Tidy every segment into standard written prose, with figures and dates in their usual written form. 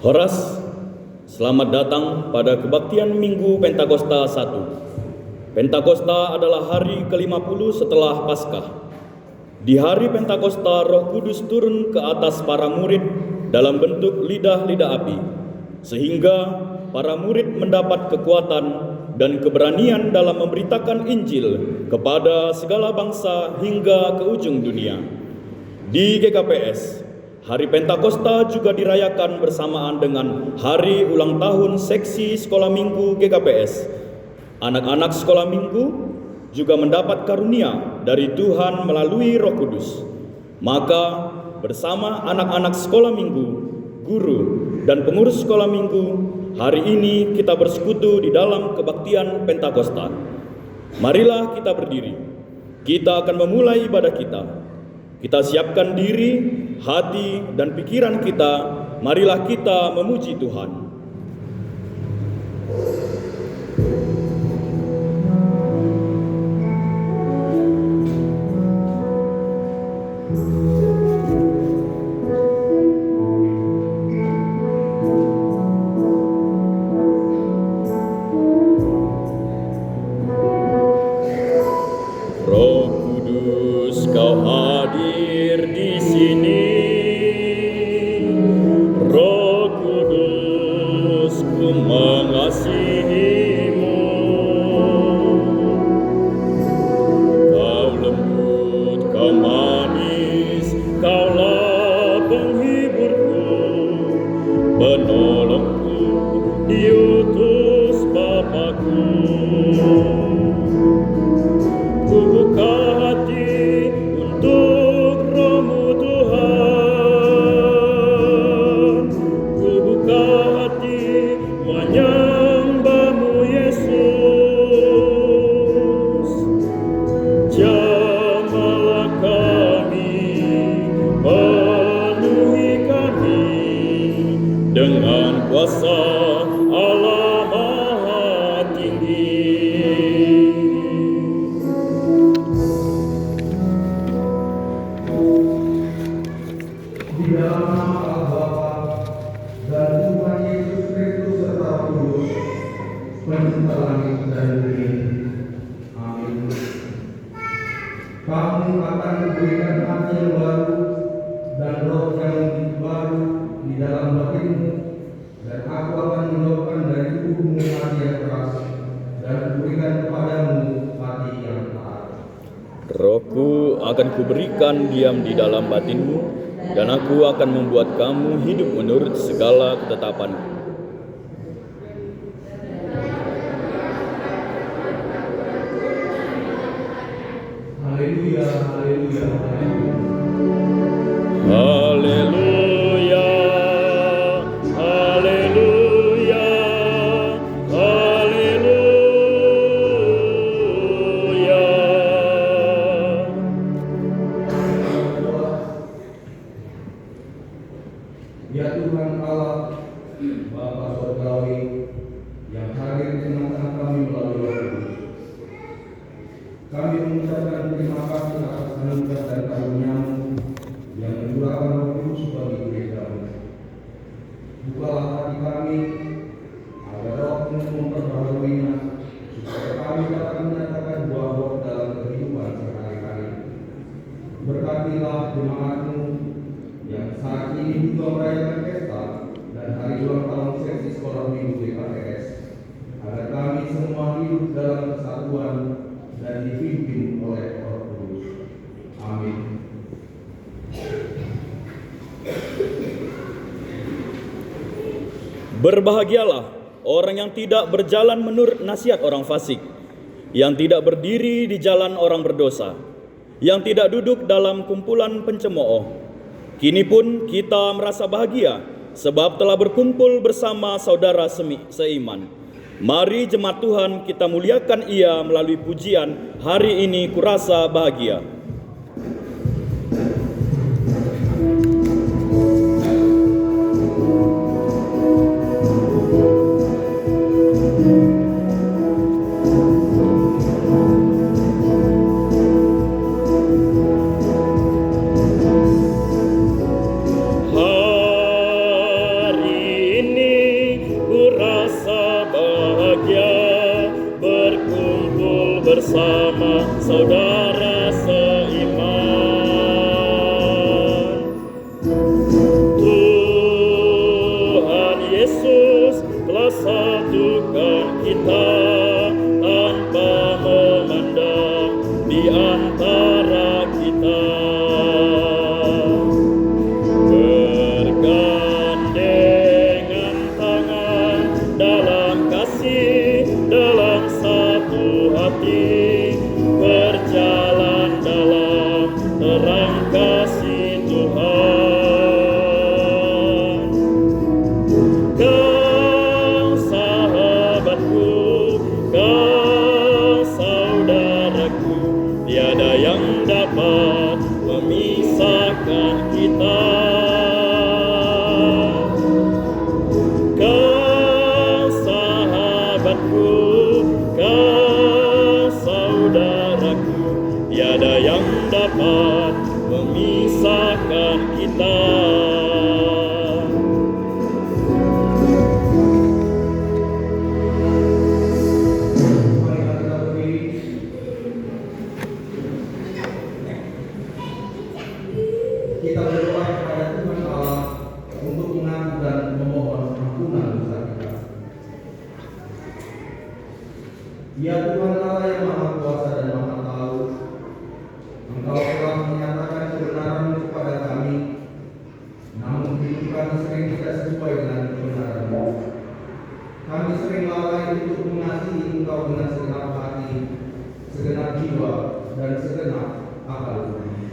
Horas, selamat datang pada kebaktian Minggu Pentakosta 1. Pentakosta adalah hari ke-50 setelah Paskah. Di hari Pentakosta, Roh Kudus turun ke atas para murid dalam bentuk lidah-lidah api, sehingga para murid mendapat kekuatan dan keberanian dalam memberitakan Injil kepada segala bangsa hingga ke ujung dunia. Di GKPS, Hari Pentakosta juga dirayakan bersamaan dengan hari ulang tahun seksi sekolah minggu GKPS. Anak-anak sekolah minggu juga mendapat karunia dari Tuhan melalui Roh Kudus. Maka bersama anak-anak sekolah minggu, guru, dan pengurus sekolah minggu, hari ini kita bersekutu di dalam kebaktian Pentakosta. Marilah kita berdiri. Kita akan memulai ibadah kita. Kita siapkan diri, hati, dan pikiran kita. Marilah kita memuji Tuhan. Roh Kudus, Kau hadir di sini. Roh Kudus, ku mengasihi-Mu. Kau lembut, Kau manis, Kaulah penghiburku, penolongku, diutus Bapa-Ku. Ku buka hati untuk Roh-Mu Tuhan. Ku buka hati menyembah-Mu Yesus. Jamahlah kami, penuhi kami dengan kuasa Allah Maha Tinggi. Di dalam nama Allah Bapa dan Tuhan Yesus Kristus serta Roh Kudus, pencipta langit dan bumi. Amin. Kamu akan diberikan hati yang baru dan roh yang baru di dalam batinmu, dan aku akan menjauhkan dari tubuhmu hati yang keras dan kuberikan kepadamu hati yang taat. Rohku akan kuberikan diam di dalam batinmu, dan aku akan membuat kamu hidup menurut segala ketetapanku. Haleluya, haleluya, haleluya. Haleluya, haleluya, haleluya. Ya Tuhan Allah, Bapa Surgawi, yang hadir di tengah-tengah kami melalui Roh Kudus, kami mengucapkan terima kasih atas anugerah dan karunia-Mu yang mencurahkan Roh Kudus bagi gereja-Mu. Bukalah hati kami agar Roh-Mu memperbaharuinya, supaya kami dapat menyatakan buah roh dalam kehidupan sehari-hari. Berkatilah jemaat-Mu yang saat ini juga merayakan pesta dan hari ulang tahun seksi sekolah minggu GKPS, agar kami semua hidup dalam kesatuan dan dipimpin oleh Roh Kudus. Amin. Berbahagialah orang yang tidak berjalan menurut nasihat orang fasik, yang tidak berdiri di jalan orang berdosa, yang tidak duduk dalam kumpulan pencemooh. Kini pun kita merasa bahagia sebab telah berkumpul bersama saudara seiman. Mari jemaat Tuhan kita muliakan Ia melalui pujian Hari Ini Kurasa Bahagia. bersama saudara seiman. Tuhan Yesus telah satukan kita tanpa memandang di antara kita. Bergandengan tangan dalam kasih, dalam satu hati, berjalan dalam terang kasih Tuhan. Kau sahabatku, kau saudaraku, tiada yang dapat memisahkan kita. Kau sahabatku, kau saudaraku, tiada yang dapat memisahkan kita. Mari kita berdiri. Kita berdoa kepada Tuhan Allah untuk mengaku dan memohon ampunan dosa kita. Ya Tuhan Allah yang Maha Kuasa dan Maha Tahu, Engkau telah menyatakan kebenaran kepada kami, namun hidup kami sering tidak sesuai dengan kebenaran-Mu. Kami sering lalai untuk mengasihi Engkau dengan segenap hati, segenap jiwa, dan segenap akal kami.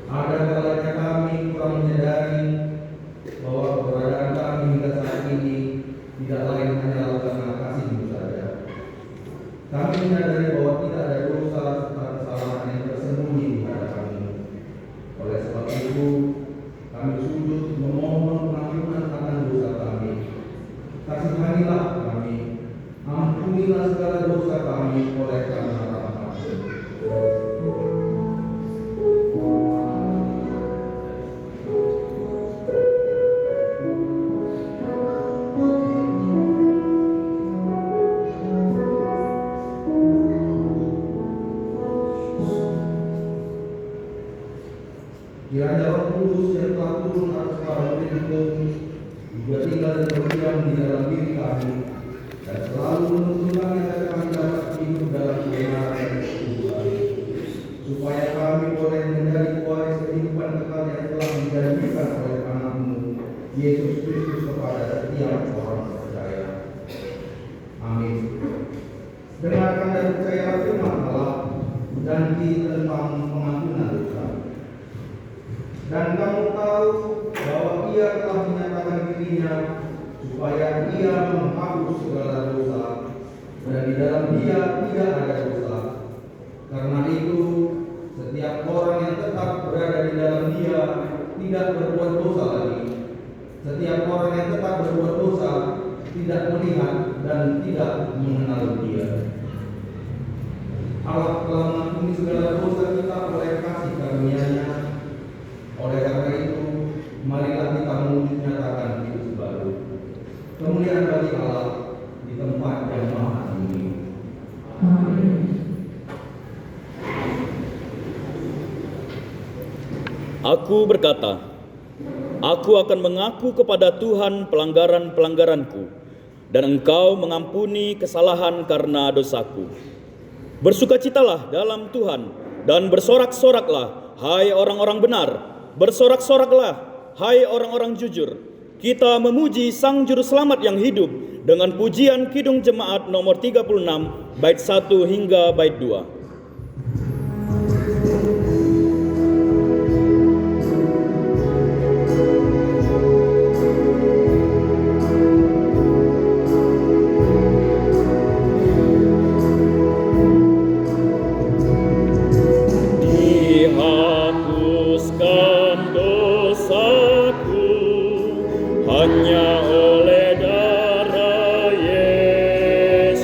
Ada kalanya kami kurang menyadari bahwa keberadaan kami hingga saat ini tidak lain hanyalah karena kasih-Mu saja. Kami menyadari bahwa tidak ada dosa serta kesalahan yang tersembunyi di hadapan-Mu. Oleh sebab itu, kami sujud memohon pengampunan akan dosa kami. Kasihanilah kami, ampunilah segala dosa kami oleh karena rahmat-Mu. Kiranya Roh Kudus yang telah turun atas para murid-Mu juga tinggal dan berdiam di dalam diri kami dan selalu menuntun kami agar kami dapat hidup dalam kebenaran dan kekudusan, supaya kami boleh menjadi pewaris kehidupan kekal yang telah dijanjikan oleh Anak-Mu Yesus Kristus kepada setiap orang percaya. Amin. Dengarkan dan percayalah firman Allah, janji tentang pengampunan dosa. Dan kamu tahu bahwa Ia telah menyatakan dirinya supaya Ia menghapus segala dosa, dan di dalam Dia tidak ada dosa. Karena itu, setiap orang yang tetap berada di dalam Dia tidak berbuat dosa lagi. Setiap orang yang tetap berbuat dosa tidak melihat dan tidak mengenal Dia. Allah telah mengampuni segala dosa kita oleh kasih karunia-Nya. Oleh karena itu, marilah kita menyatakan hidup baru. Kemuliaan bagi Allah di tempat yang maha tinggi. Amin. Aku berkata, aku akan mengaku kepada Tuhan pelanggaran-pelanggaranku, dan Engkau mengampuni kesalahan karena dosaku. Bersukacitalah dalam Tuhan, dan bersorak-soraklah, hai orang-orang benar. Bersorak-soraklah, hai orang-orang jujur. Kita memuji Sang Juru Selamat yang hidup dengan pujian Kidung Jemaat nomor 36, bait 1 hingga bait 2. Hanya oleh darah Yesus.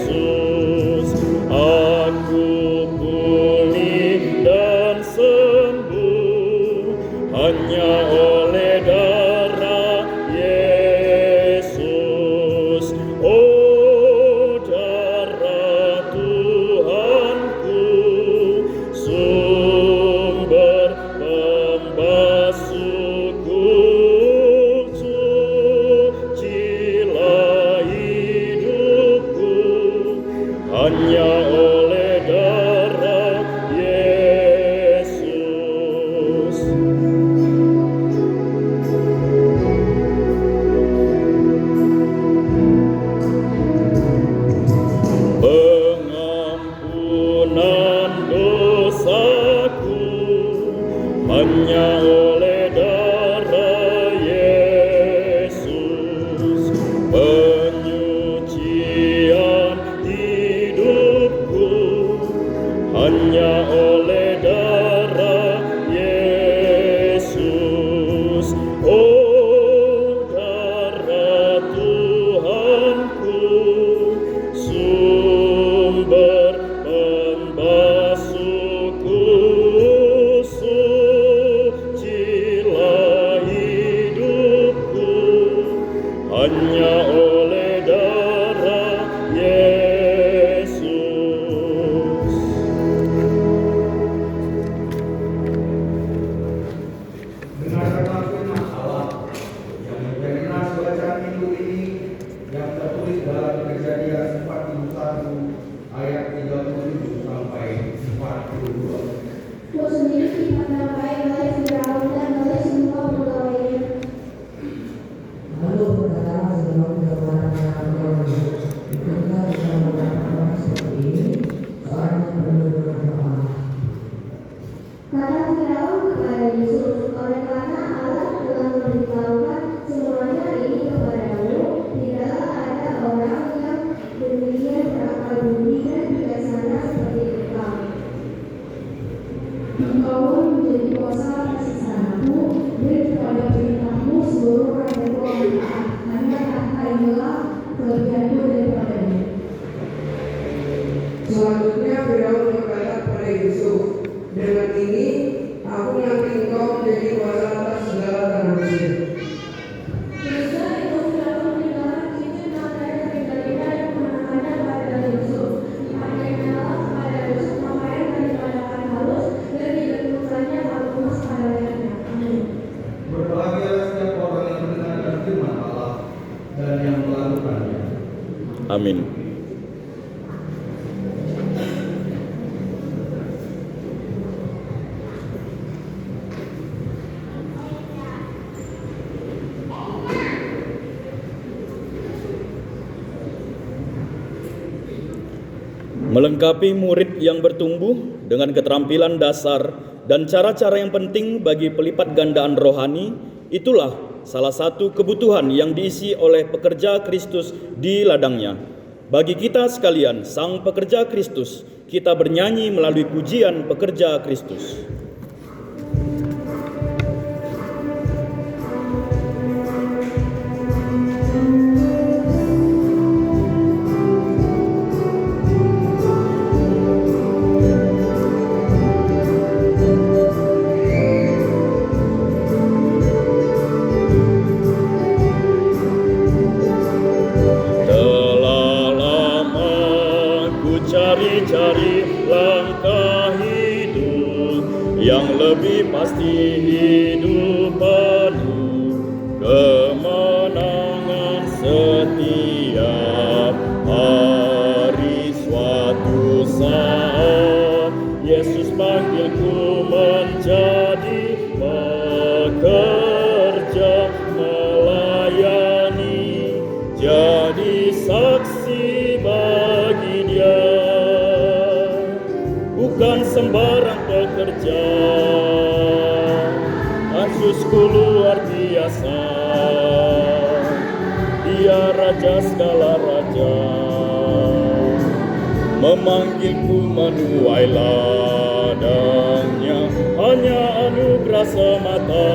hanya oleh darah Yesus. Pengampunan dosaku hanya oleh darah Yesus. Penyucian hidupku hanya oleh darah Yesus. Oh, darah Tuhanku, sumber pembasuhku, sucilah hidupku hanya oleh darah Yesus. Dengarkanlah firman Allah yang menjadi nas bacaan minggu ini yang tertulis dalam Kejadian 41 ayat 37 sampai 42. Kau sendiri tidak sampai oleh Firaun dan oleh semua pegawainya. Lalu berkatalah sebelum kepada orang itu, kita bisa melakukan seperti ini, soalnya perlu berdoa. Kata Firaun kepada Yusuf, oleh karena Allah telah memberitahukan semuanya ini kepadamu, tidaklah ada orang yang demikian berakal budi dan bijaksana seperti engkau. Engkau pun menjadi kuasa atas istanaku, dan kepada perintahmu seluruh rakyatku akan taat. Hanya tahta inilah kelebihanku daripadanya. Selanjutnya Firaun berkata kepada Yusuf, dengan ini aku melantik engkau menjadi kuasa atas segala tanah Mesir. Sesudah itu Firaun meninggalkan cincin pakaian dari Galilea dan mengenakannya kepada Yusuf. Dipakaiannya kepada Yusuf pakaian daripada kain halus dan digantungkannya kalung emas pada lehernya. Amin. Berbahagialah setiap orang yang mendengarkan firman Allah dan yang melakukannya. Amin. Melengkapi murid yang bertumbuh dengan keterampilan dasar dan cara-cara yang penting bagi pelipat gandaan rohani, itulah salah satu kebutuhan yang diisi oleh pekerja Kristus di ladangnya. Bagi kita sekalian, sang pekerja Kristus, kita bernyanyi melalui pujian pekerja Kristus. Cari-cari langkah hidup yang lebih pasti, hidup penuh kemenangan setiap hari. Suatu saat Yesus panggilku menjadi pekerja, melayani, jadi saksi bagi Dia. Bukan sembarang pekerja, Yesusku luar biasa. Dia raja segala raja, memanggilku menuai ladangnya, hanya anugerah semata.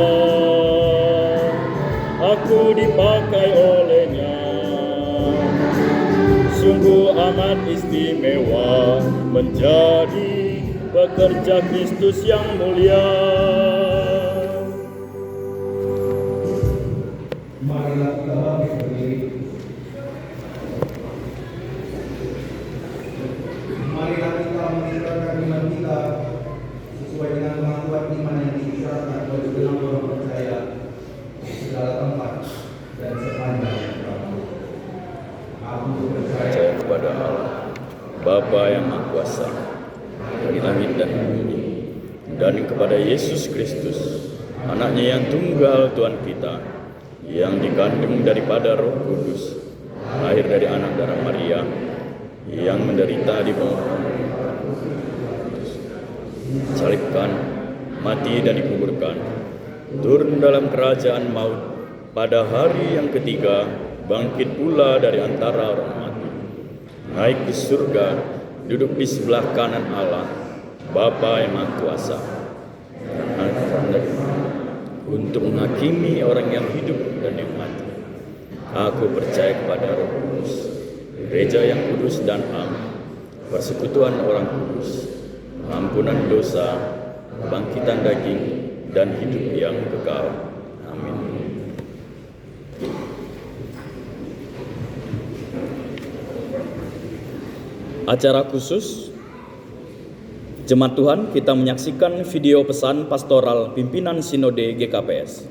Aku dipakai olehnya, sungguh amat istimewa menjadi pekerja Kristus yang mulia. Marilah kita bangkit berdiri. Marilah kita meningkatkan iman kita sesuai dengan kemampuan iman yang diisyaratkan oleh segenap orang percaya di segala tempat dan sepanjang waktu. Aku percaya Kepada Allah Bapa yang Maha Kuasa, dari langit dan bumi, dan kepada Yesus Kristus, anaknya yang tunggal Tuhan kita, yang dikandung daripada Roh Kudus, lahir dari anak darah Maria, yang menderita di bawah salibkan, mati dan dikuburkan, turun dalam kerajaan maut, pada hari yang ketiga bangkit pula dari antara orang mati, naik ke surga, duduk di sebelah kanan Allah, Bapa yang Maha Kuasa, untuk menghakimi orang yang hidup dan yang mati. Aku percaya kepada Roh Kudus, gereja yang kudus dan am, persekutuan orang kudus, ampunan dosa, kebangkitan daging, dan hidup yang kekal. Amin. Acara khusus Jemaat Tuhan, kita menyaksikan video pesan pastoral pimpinan Sinode GKPS.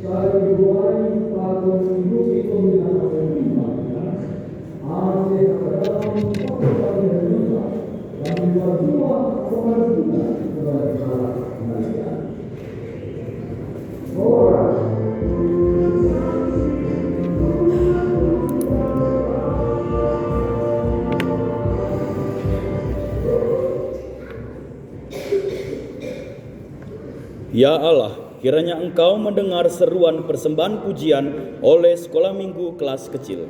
Saat dibuat, patut hidup itu menangani Ya Allah, kiranya Engkau mendengar seruan persembahan pujian oleh sekolah minggu kelas kecil.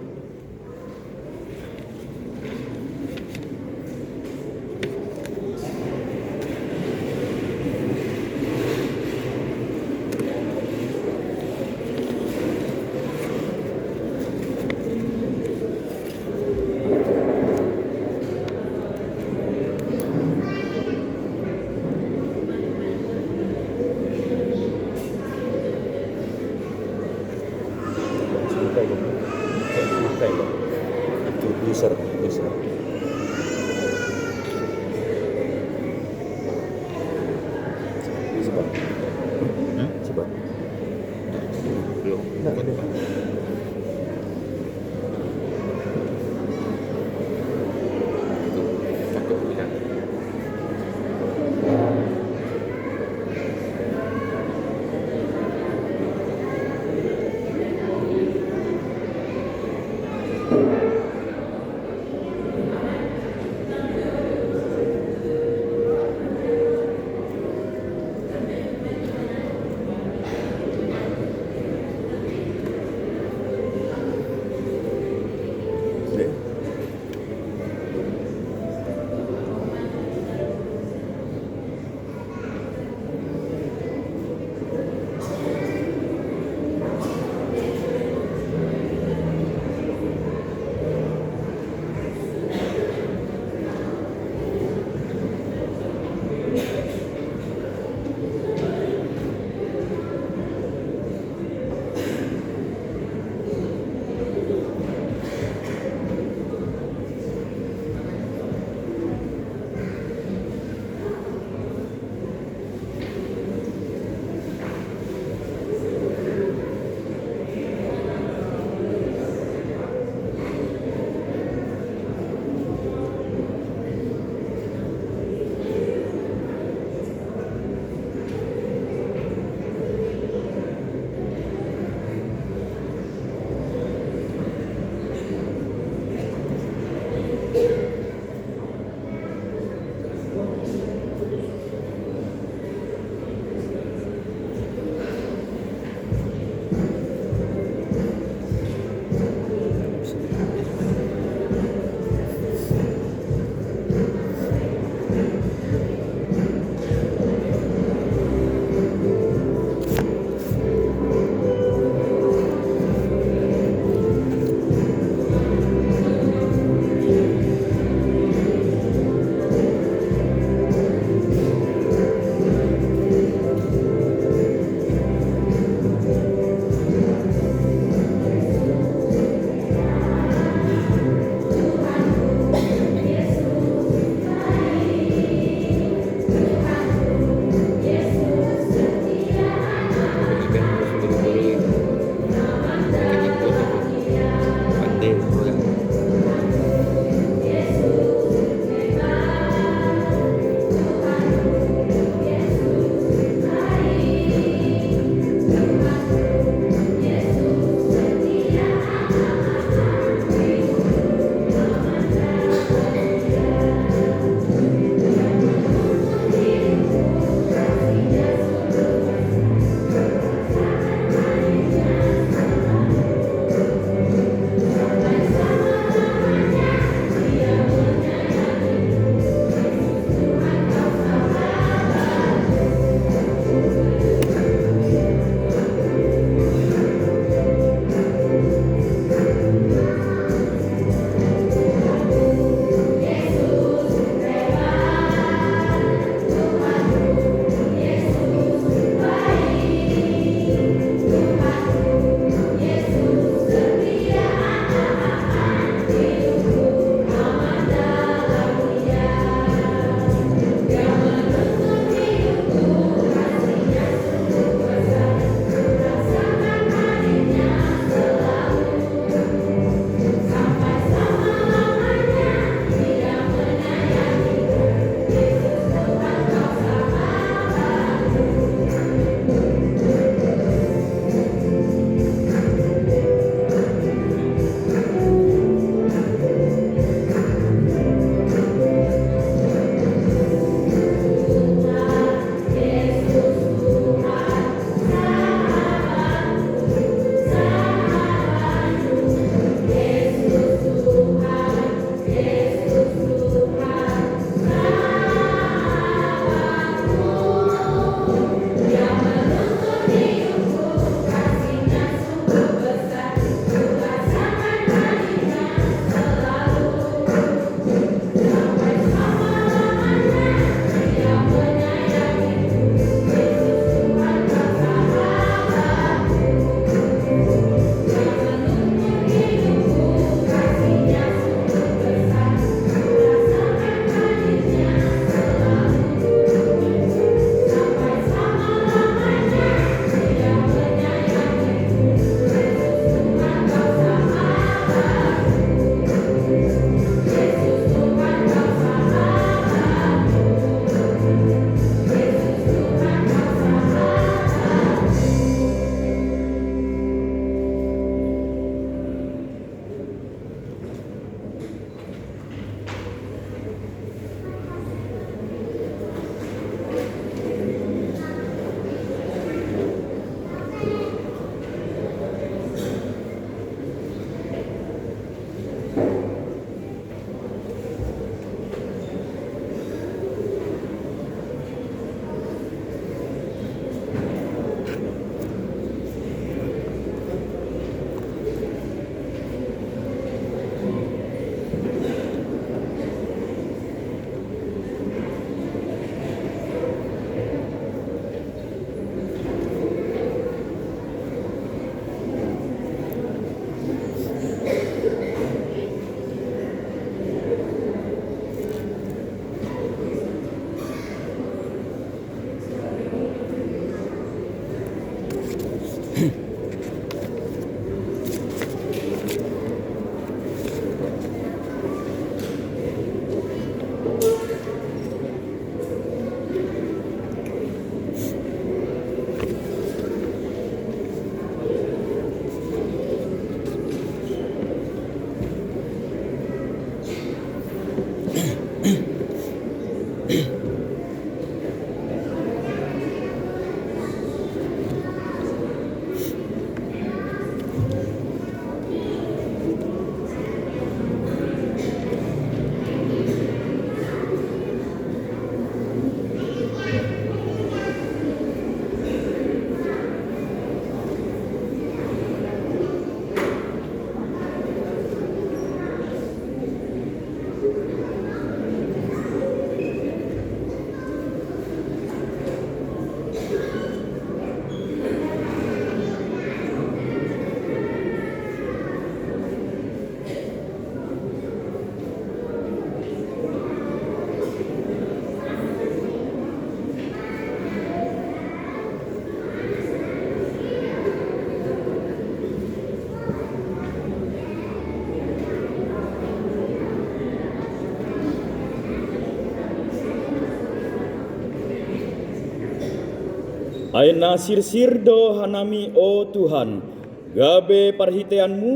Aina sirsir do hanami o Tuhan, gabe parhiteanmu,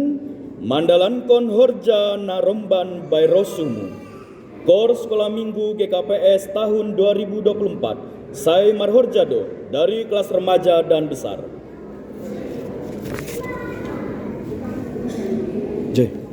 mandalan kon horja naromban bayrosumu. Kor Sekolah Minggu GKPS tahun 2024, saya Marhorjado dari kelas remaja dan besar. J.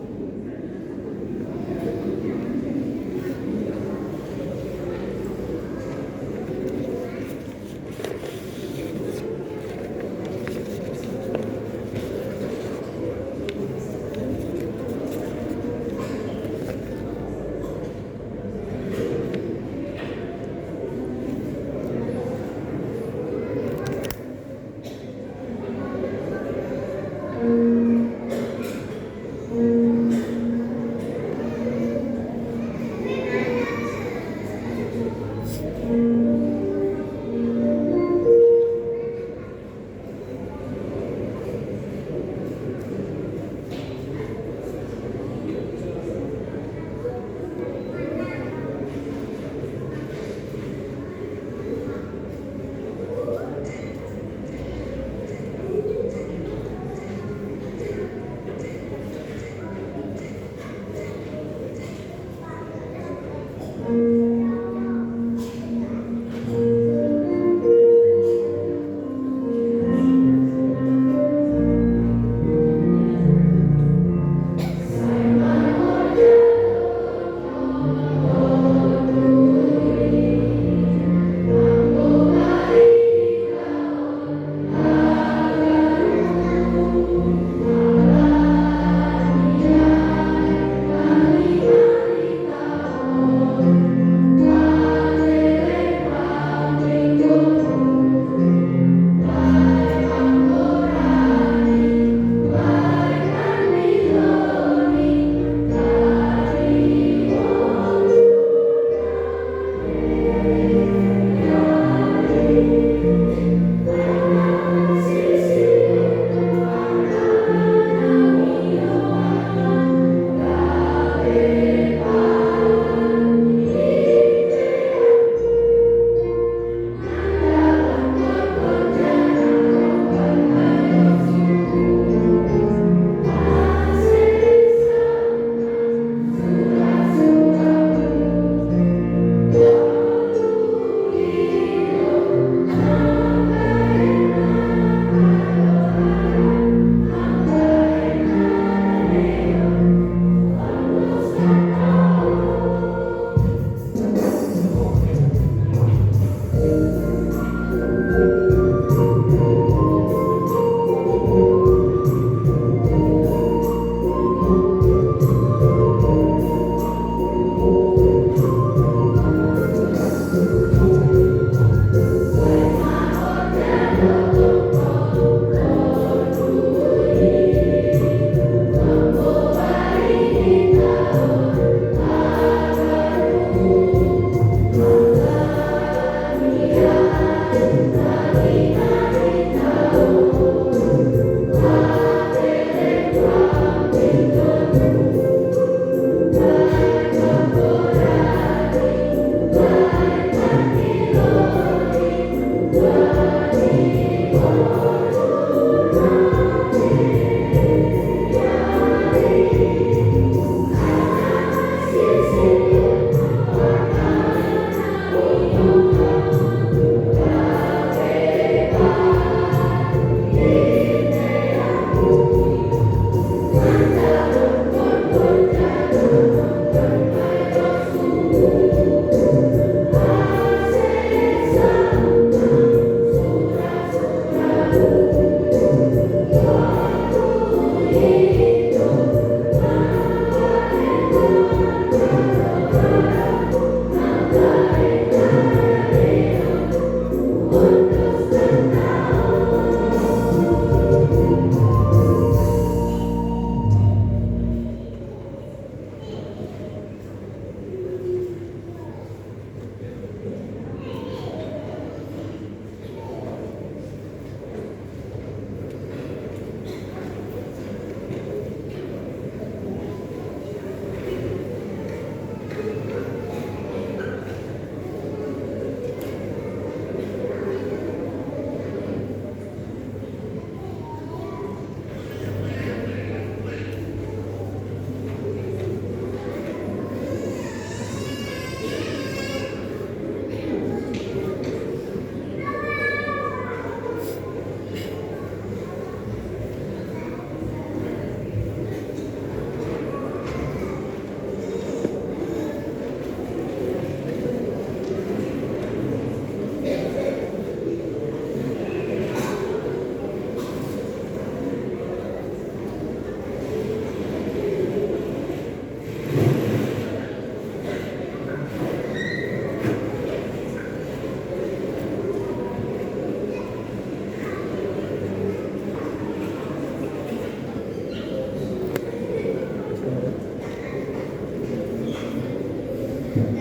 Boras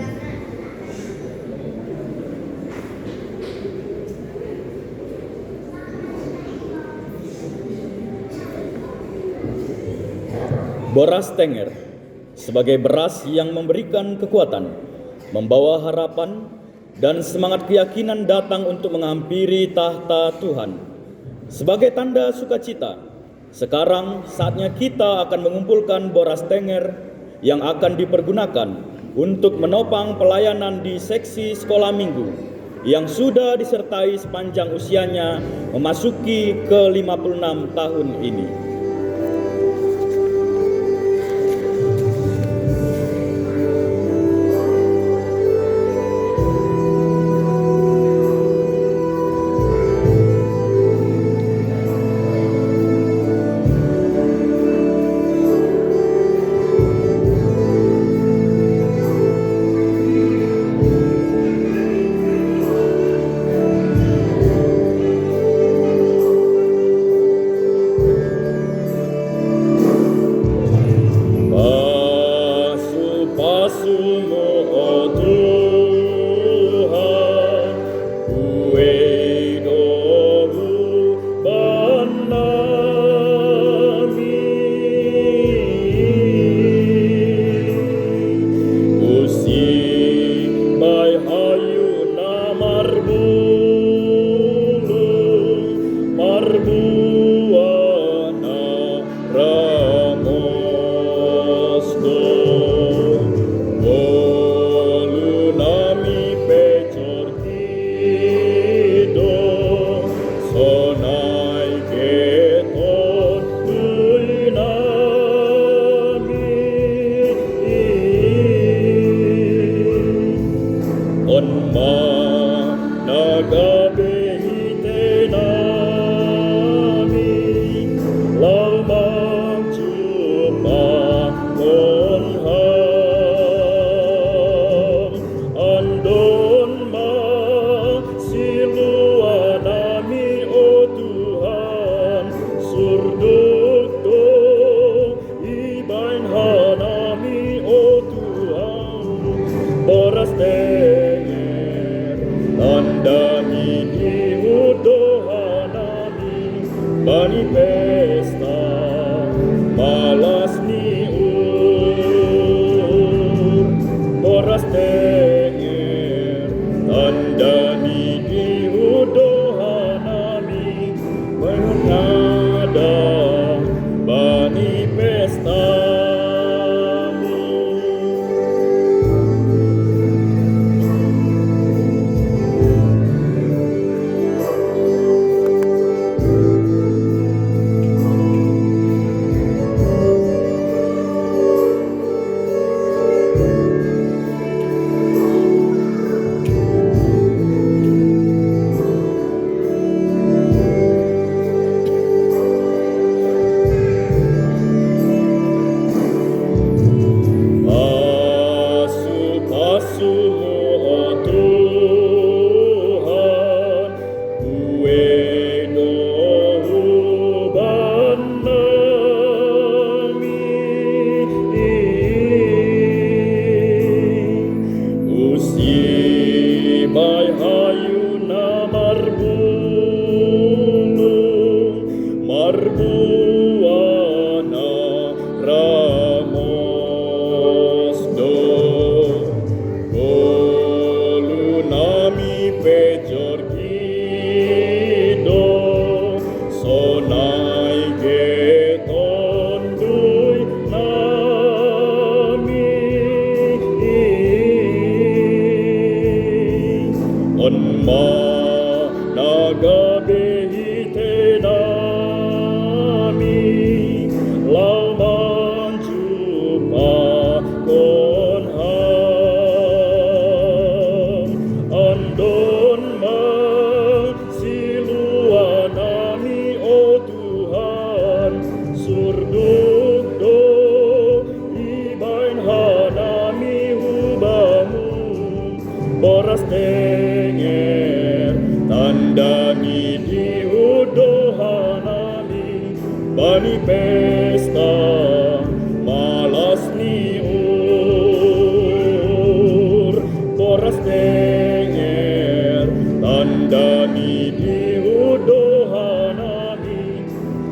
Tenger sebagai beras yang memberikan kekuatan, membawa harapan dan semangat keyakinan datang untuk menghampiri tahta Tuhan. Sebagai tanda sukacita, sekarang saatnya kita akan mengumpulkan Boras Tenger yang akan dipergunakan untuk menopang pelayanan di seksi sekolah minggu yang sudah disertai sepanjang usianya memasuki ke 56 tahun ini. pesta malas ni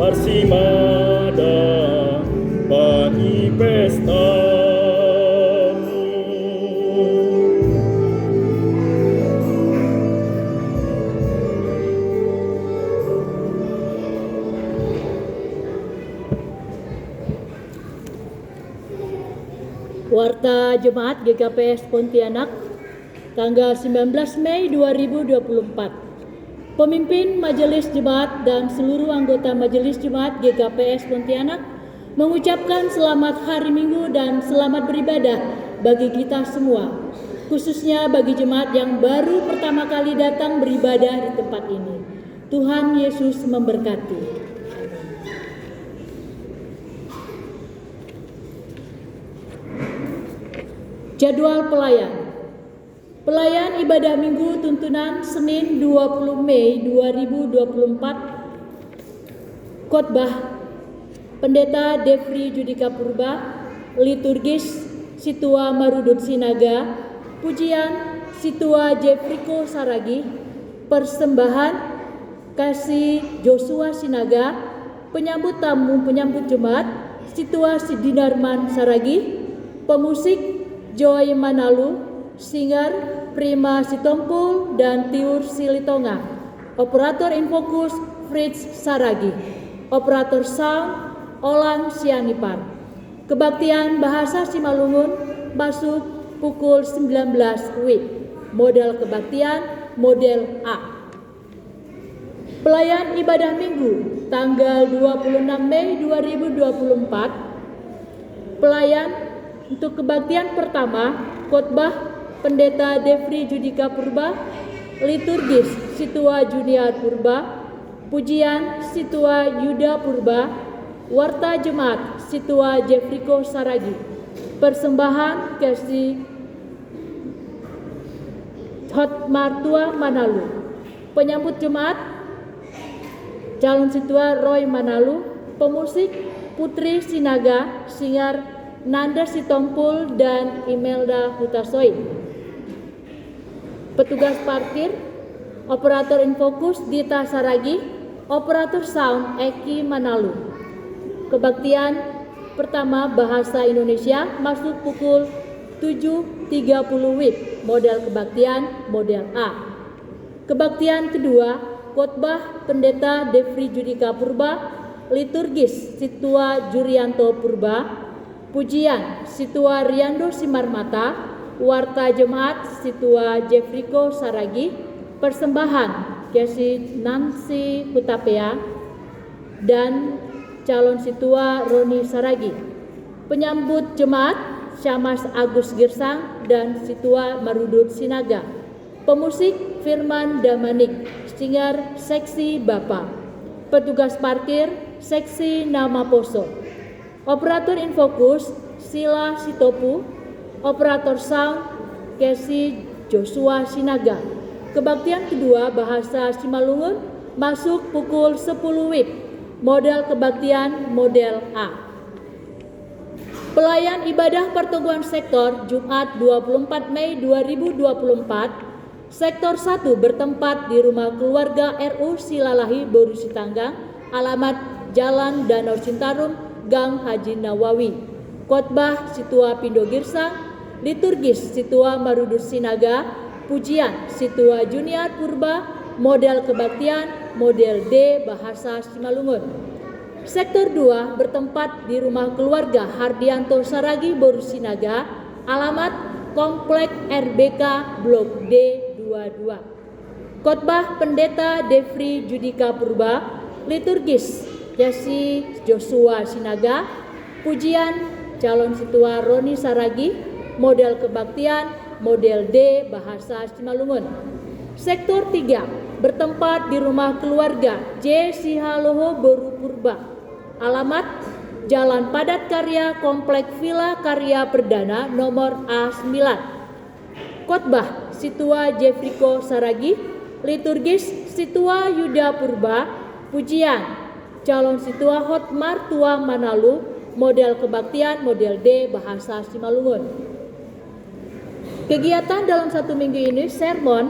Marsimada bagi pestamu. Warta Jemaat GKPS Pontianak, tanggal 19 Mei 2024. Pemimpin Majelis Jemaat dan seluruh anggota Majelis Jemaat GKPS Pontianak mengucapkan selamat hari Minggu dan selamat beribadah bagi kita semua, khususnya bagi jemaat yang baru pertama kali datang beribadah di tempat ini. Tuhan Yesus memberkati. Jadwal pelayan. Pelayan ibadah Minggu tuntunan Senin 20 Mei 2024. Khotbah Pendeta Devri Judika Purba, liturgis Situa Marudut Sinaga, pujian Situa Jefriko Saragi, persembahan Kasih Joshua Sinaga, penyambut tamu penyambut jemaat Situa Sidinarman Saragi, pemusik Joy Manalu, singer Prima Sitompul dan Tiur Silitonga, operator Infokus Fritz Saragi, operator sound Olan Sianipar. Kebaktian Bahasa Simalungun masuk pukul 19 WIB. Model kebaktian model A. Pelayan ibadah Minggu tanggal 26 Mei 2024. Pelayan untuk kebaktian pertama, khotbah Pendeta Devri Judika Purba, liturgis Situa Junior Purba, pujian Situa Yuda Purba, warta jemaat Situa Jefriko Saragi, persembahan Kasih Hot Martua Manalu, penyambut jemaat calon Situa Roy Manalu, pemusik Putri Sinaga, singer Nanda Sitompul dan Imelda Hutasoi. Petugas parkir, operator Infokus Dita Saragi, operator sound Eki Manalu. Kebaktian pertama Bahasa Indonesia masuk pukul 7.30 WIB. Model kebaktian model A. Kebaktian kedua, khotbah Pendeta Devri Judika Purba, liturgis Situa Jurianto Purba, pujian Situa Riando Simarmata, warta jemaat Situa Jefriko Saragi, persembahan Kasih Nancy Hutapea dan calon Situa Roni Saragi, penyambut jemaat Syamas Agus Girsang dan Situa Marudut Sinaga, pemusik Firman Damanik, singer seksi Bapa, petugas parkir seksi Nama Poso, operator Infokus Sila Sitopu, operator sound Kasih Joshua Sinaga. Kebaktian kedua Bahasa Simalungun masuk pukul 10 WIB. Model kebaktian model A. Pelayan ibadah pertemuan sektor Jumat 24 Mei 2024. Sektor 1 bertempat di rumah keluarga RU Silalahi Boru Sitanggang, alamat Jalan Danau Sintarum, Gang Haji Nawawi. Khotbah Situa Pindo Girsang, liturgis Situa Marudut Sinaga, pujian Situa Junior Purba, model kebaktian model D Bahasa Simalungun. Sektor 2 bertempat di rumah keluarga Hardianto Saragi Boru Sinaga, alamat Komplek RBK Blok D22. Khotbah Pendeta Devri Judika Purba, liturgis Kasih Joshua Sinaga, pujian calon Situa Roni Saragi, model kebaktian model D Bahasa Simalungun. Sektor 3 bertempat di rumah keluarga J. Sihaloho Boru Purba, alamat Jalan Padat Karya Komplek Villa Karya Perdana nomor A9. Khotbah Situa Jefriko Saragi, liturgis Situa Yuda Purba, pujian calon Situa Hot Martua Manalu, model kebaktian model D Bahasa Simalungun. Kegiatan dalam satu minggu ini sermon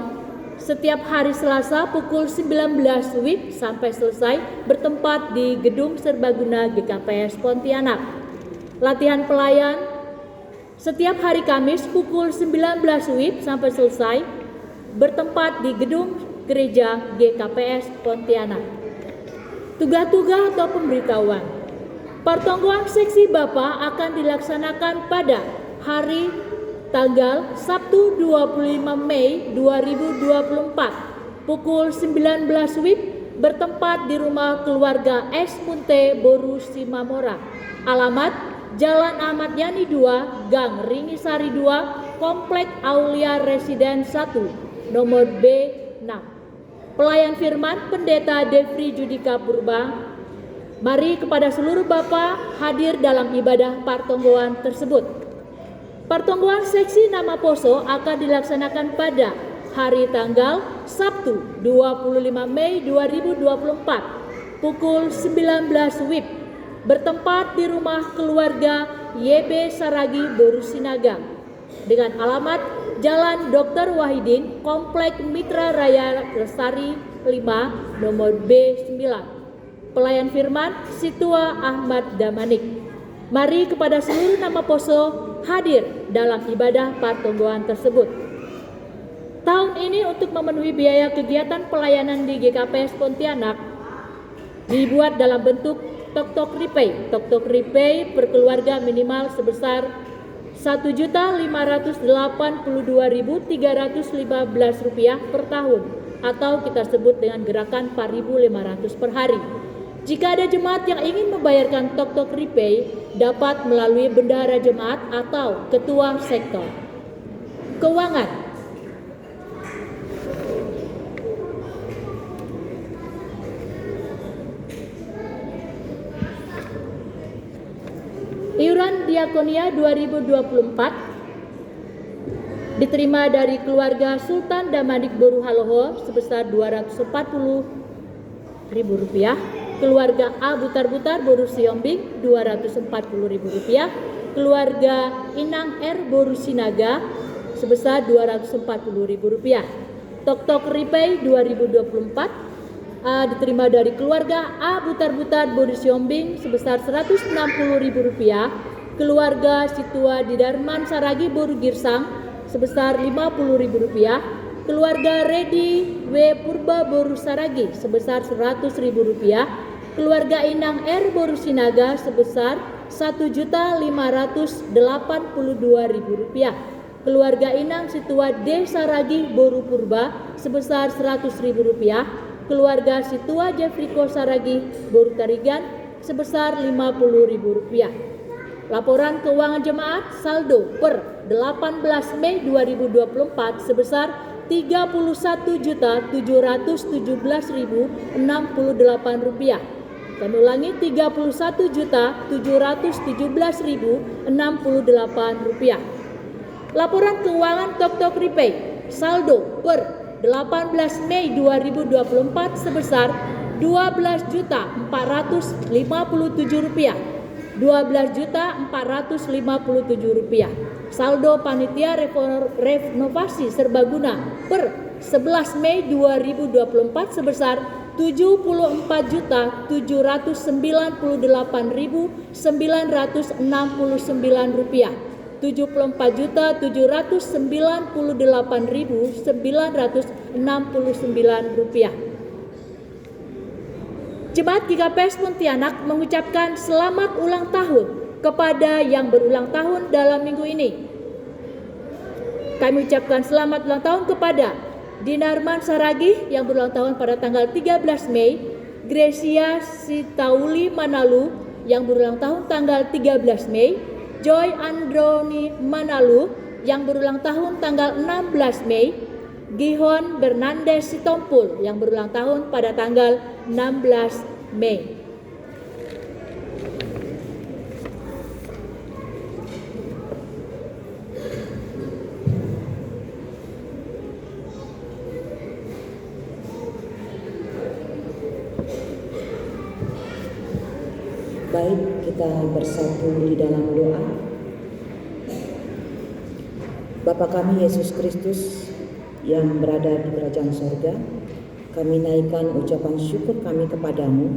setiap hari Selasa pukul 19 WIB sampai selesai bertempat di Gedung Serbaguna GKPS Pontianak. Latihan pelayan setiap hari Kamis pukul 19 WIB sampai selesai bertempat di Gedung Gereja GKPS Pontianak. Tugas-tugas atau pemberitahuan. Pertemuan seksi Bapak akan dilaksanakan pada hari tanggal Sabtu 25 Mei 2024 pukul 19 WIB bertempat di rumah keluarga S. Munte Boru Simamora. Alamat Jalan Ahmad Yani 2, Gang Ringisari 2, Komplek Aulia Residen 1, nomor B6. Pelayan firman Pendeta Devri Judika Purba. Mari kepada seluruh Bapak hadir dalam ibadah pertonggoan tersebut. Pertonggoan seksi nama Poso akan dilaksanakan pada hari tanggal Sabtu 25 Mei 2024 pukul 19 WIB bertempat di rumah keluarga YB Saragi Boru Sinaga dengan alamat Jalan Dr. Wahidin, Komplek Mitra Raya Lestari 5, nomor B9. Pelayan firman Situa Ahmad Damanik. Mari kepada seluruh nama Poso hadir dalam ibadah pertonggoan tersebut. Tahun ini untuk memenuhi biaya kegiatan pelayanan di GKPS Pontianak dibuat dalam bentuk Tok-Tok Repay. Tok-Tok Repay per keluarga minimal sebesar Rp1.582.315 per tahun atau kita sebut dengan gerakan 4.500 per hari. Jika ada jemaat yang ingin membayarkan Tok-Tok Repay dapat melalui bendahara jemaat atau ketua sektor. Keuangan. Iuran Diakonia 2024 diterima dari keluarga Sultan Damanik Boru Haloho sebesar Rp240.000, keluarga A Butar-Butar Boru Siombing Rp240.000, keluarga Inang R Boru Sinaga sebesar Rp240.000. Tok-Tok Repay 2024 diterima dari keluarga A Butar-Butar Boru Siombing sebesar Rp160.000, keluarga Situa Didarman Saragi Boru Girsang sebesar Rp50.000, keluarga Redi W Purba Boru Saragi sebesar Rp100.000, keluarga Inang R Boru Sinaga sebesar Rp1.582.000, keluarga Inang Situa D Saragi Boru Purba sebesar Rp100.000, keluarga Situa Jefriko Saragi Boru Tarigan sebesar Rp50.000. Laporan keuangan jemaat saldo per 18 Mei 2024 sebesar Rp31.717.068. Kami ulangi Rp31.717.068. Laporan keuangan Tok-Tok Repay saldo per 18 Mei 2024 sebesar Rp12.457. Rp12.457. Saldo Panitia Renovasi Serbaguna per 11 Mei 2024 sebesar Rp74.798.969. Rp74.798.969. Jemaat GKPS Pontianak mengucapkan selamat ulang tahun kepada yang berulang tahun dalam minggu ini. Kami ucapkan selamat ulang tahun kepada Dinarman Saragi yang berulang tahun pada tanggal 13 Mei, Grecia Sitauli Manalu yang berulang tahun tanggal 13 Mei, Joy Androni Manalu yang berulang tahun tanggal 16 Mei, Gihon Bernandes Sitompul yang berulang tahun pada tanggal 16 Mei. Baik, kita bersatu di dalam doa. Bapa kami Yesus Kristus, yang berada di kerajaan sorga, kami naikkan ucapan syukur kami kepadamu,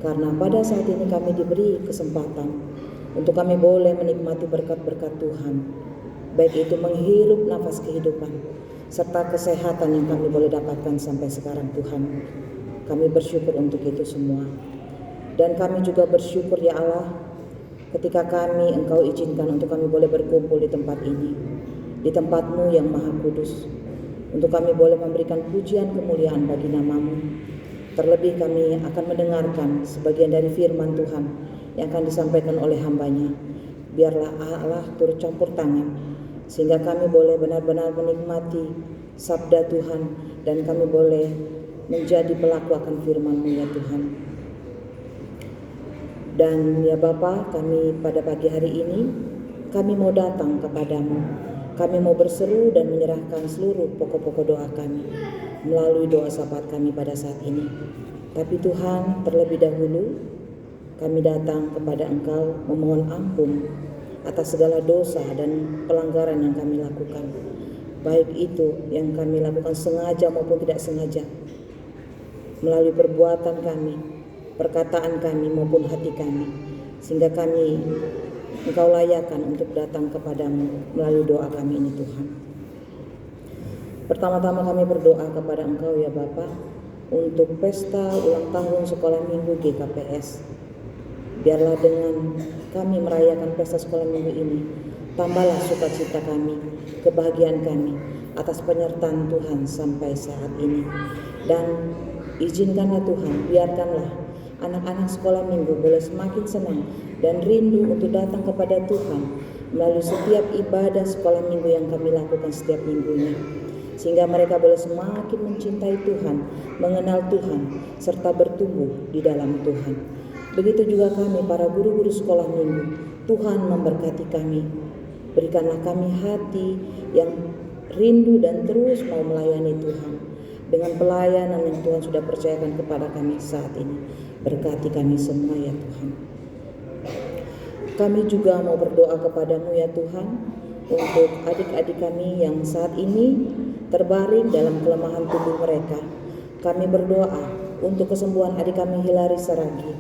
karena pada saat ini kami diberi kesempatan untuk kami boleh menikmati berkat-berkat Tuhan, baik itu menghirup nafas kehidupan, serta kesehatan yang kami boleh dapatkan sampai sekarang Tuhan. Kami bersyukur untuk itu semua. Dan kami juga bersyukur ya Allah, ketika kami Engkau izinkan untuk kami boleh berkumpul di tempat ini, di tempat-Mu yang Maha Kudus, untuk kami boleh memberikan pujian kemuliaan bagi nama-Mu. Terlebih kami akan mendengarkan sebagian dari firman Tuhan yang akan disampaikan oleh hamba-Nya. Biarlah Allah turut campur tangan, sehingga kami boleh benar-benar menikmati sabda Tuhan, dan kami boleh menjadi pelaku akan firman-Mu ya Tuhan. Dan ya Bapa, kami pada pagi hari ini, kami mau datang kepadamu. Kami mau berseru dan menyerahkan seluruh pokok-pokok doa kami melalui doa syafaat kami pada saat ini. Tapi Tuhan, terlebih dahulu kami datang kepada Engkau memohon ampun atas segala dosa dan pelanggaran yang kami lakukan. Baik itu yang kami lakukan sengaja maupun tidak sengaja, melalui perbuatan kami, perkataan kami maupun hati kami, sehingga kami Engkau layakkan untuk datang kepadamu melalui doa kami ini Tuhan. Pertama-tama kami berdoa kepada Engkau ya Bapa, untuk pesta ulang tahun sekolah minggu GKPS. Biarlah dengan kami merayakan pesta sekolah minggu ini, tambahlah sukacita kami, kebahagiaan kami atas penyertaan Tuhan sampai saat ini. Dan izinkanlah Tuhan, biarkanlah anak-anak sekolah minggu boleh semakin senang dan rindu untuk datang kepada Tuhan melalui setiap ibadah sekolah minggu yang kami lakukan setiap minggunya, sehingga mereka boleh semakin mencintai Tuhan, mengenal Tuhan, serta bertumbuh di dalam Tuhan. Begitu juga kami para guru-guru sekolah minggu, Tuhan memberkati kami. Berikanlah kami hati yang rindu dan terus mau melayani Tuhan dengan pelayanan yang Tuhan sudah percayakan kepada kami saat ini. Berkati kami semua ya Tuhan. Kami juga mau berdoa kepadamu ya Tuhan, untuk adik-adik kami yang saat ini terbaring dalam kelemahan tubuh mereka. Kami berdoa untuk kesembuhan adik kami Hilary Saragi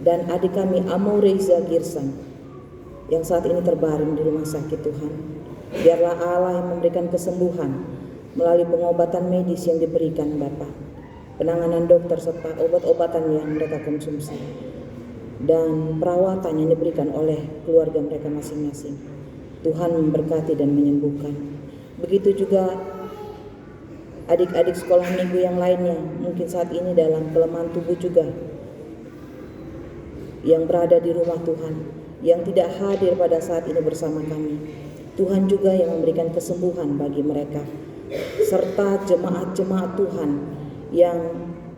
dan adik kami Amo Reza Girsang yang saat ini terbaring di rumah sakit Tuhan. Biarlah Allah yang memberikan kesembuhan melalui pengobatan medis yang diberikan Bapa, penanganan dokter serta obat-obatan yang mereka konsumsi, dan perawatan yang diberikan oleh keluarga mereka masing-masing. Tuhan memberkati dan menyembuhkan. Begitu juga adik-adik sekolah minggu yang lainnya, mungkin saat ini dalam kelemahan tubuh juga, yang berada di rumah Tuhan, yang tidak hadir pada saat ini bersama kami. Tuhan juga yang memberikan kesembuhan bagi mereka, serta jemaat-jemaat Tuhan yang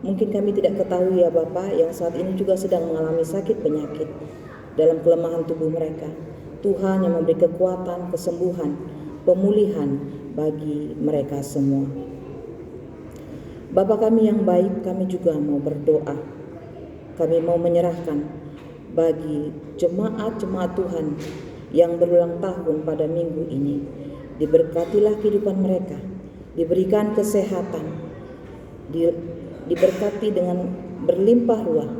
mungkin kami tidak ketahui ya Bapa, yang saat ini juga sedang mengalami sakit penyakit dalam kelemahan tubuh mereka. Tuhan yang memberi kekuatan, kesembuhan, pemulihan bagi mereka semua. Bapa kami yang baik, kami juga mau berdoa. Kami mau menyerahkan bagi jemaat-jemaat Tuhan yang berulang tahun pada minggu ini. Diberkatilah kehidupan mereka, diberikan kesehatan, diberkati dengan berlimpah ruah,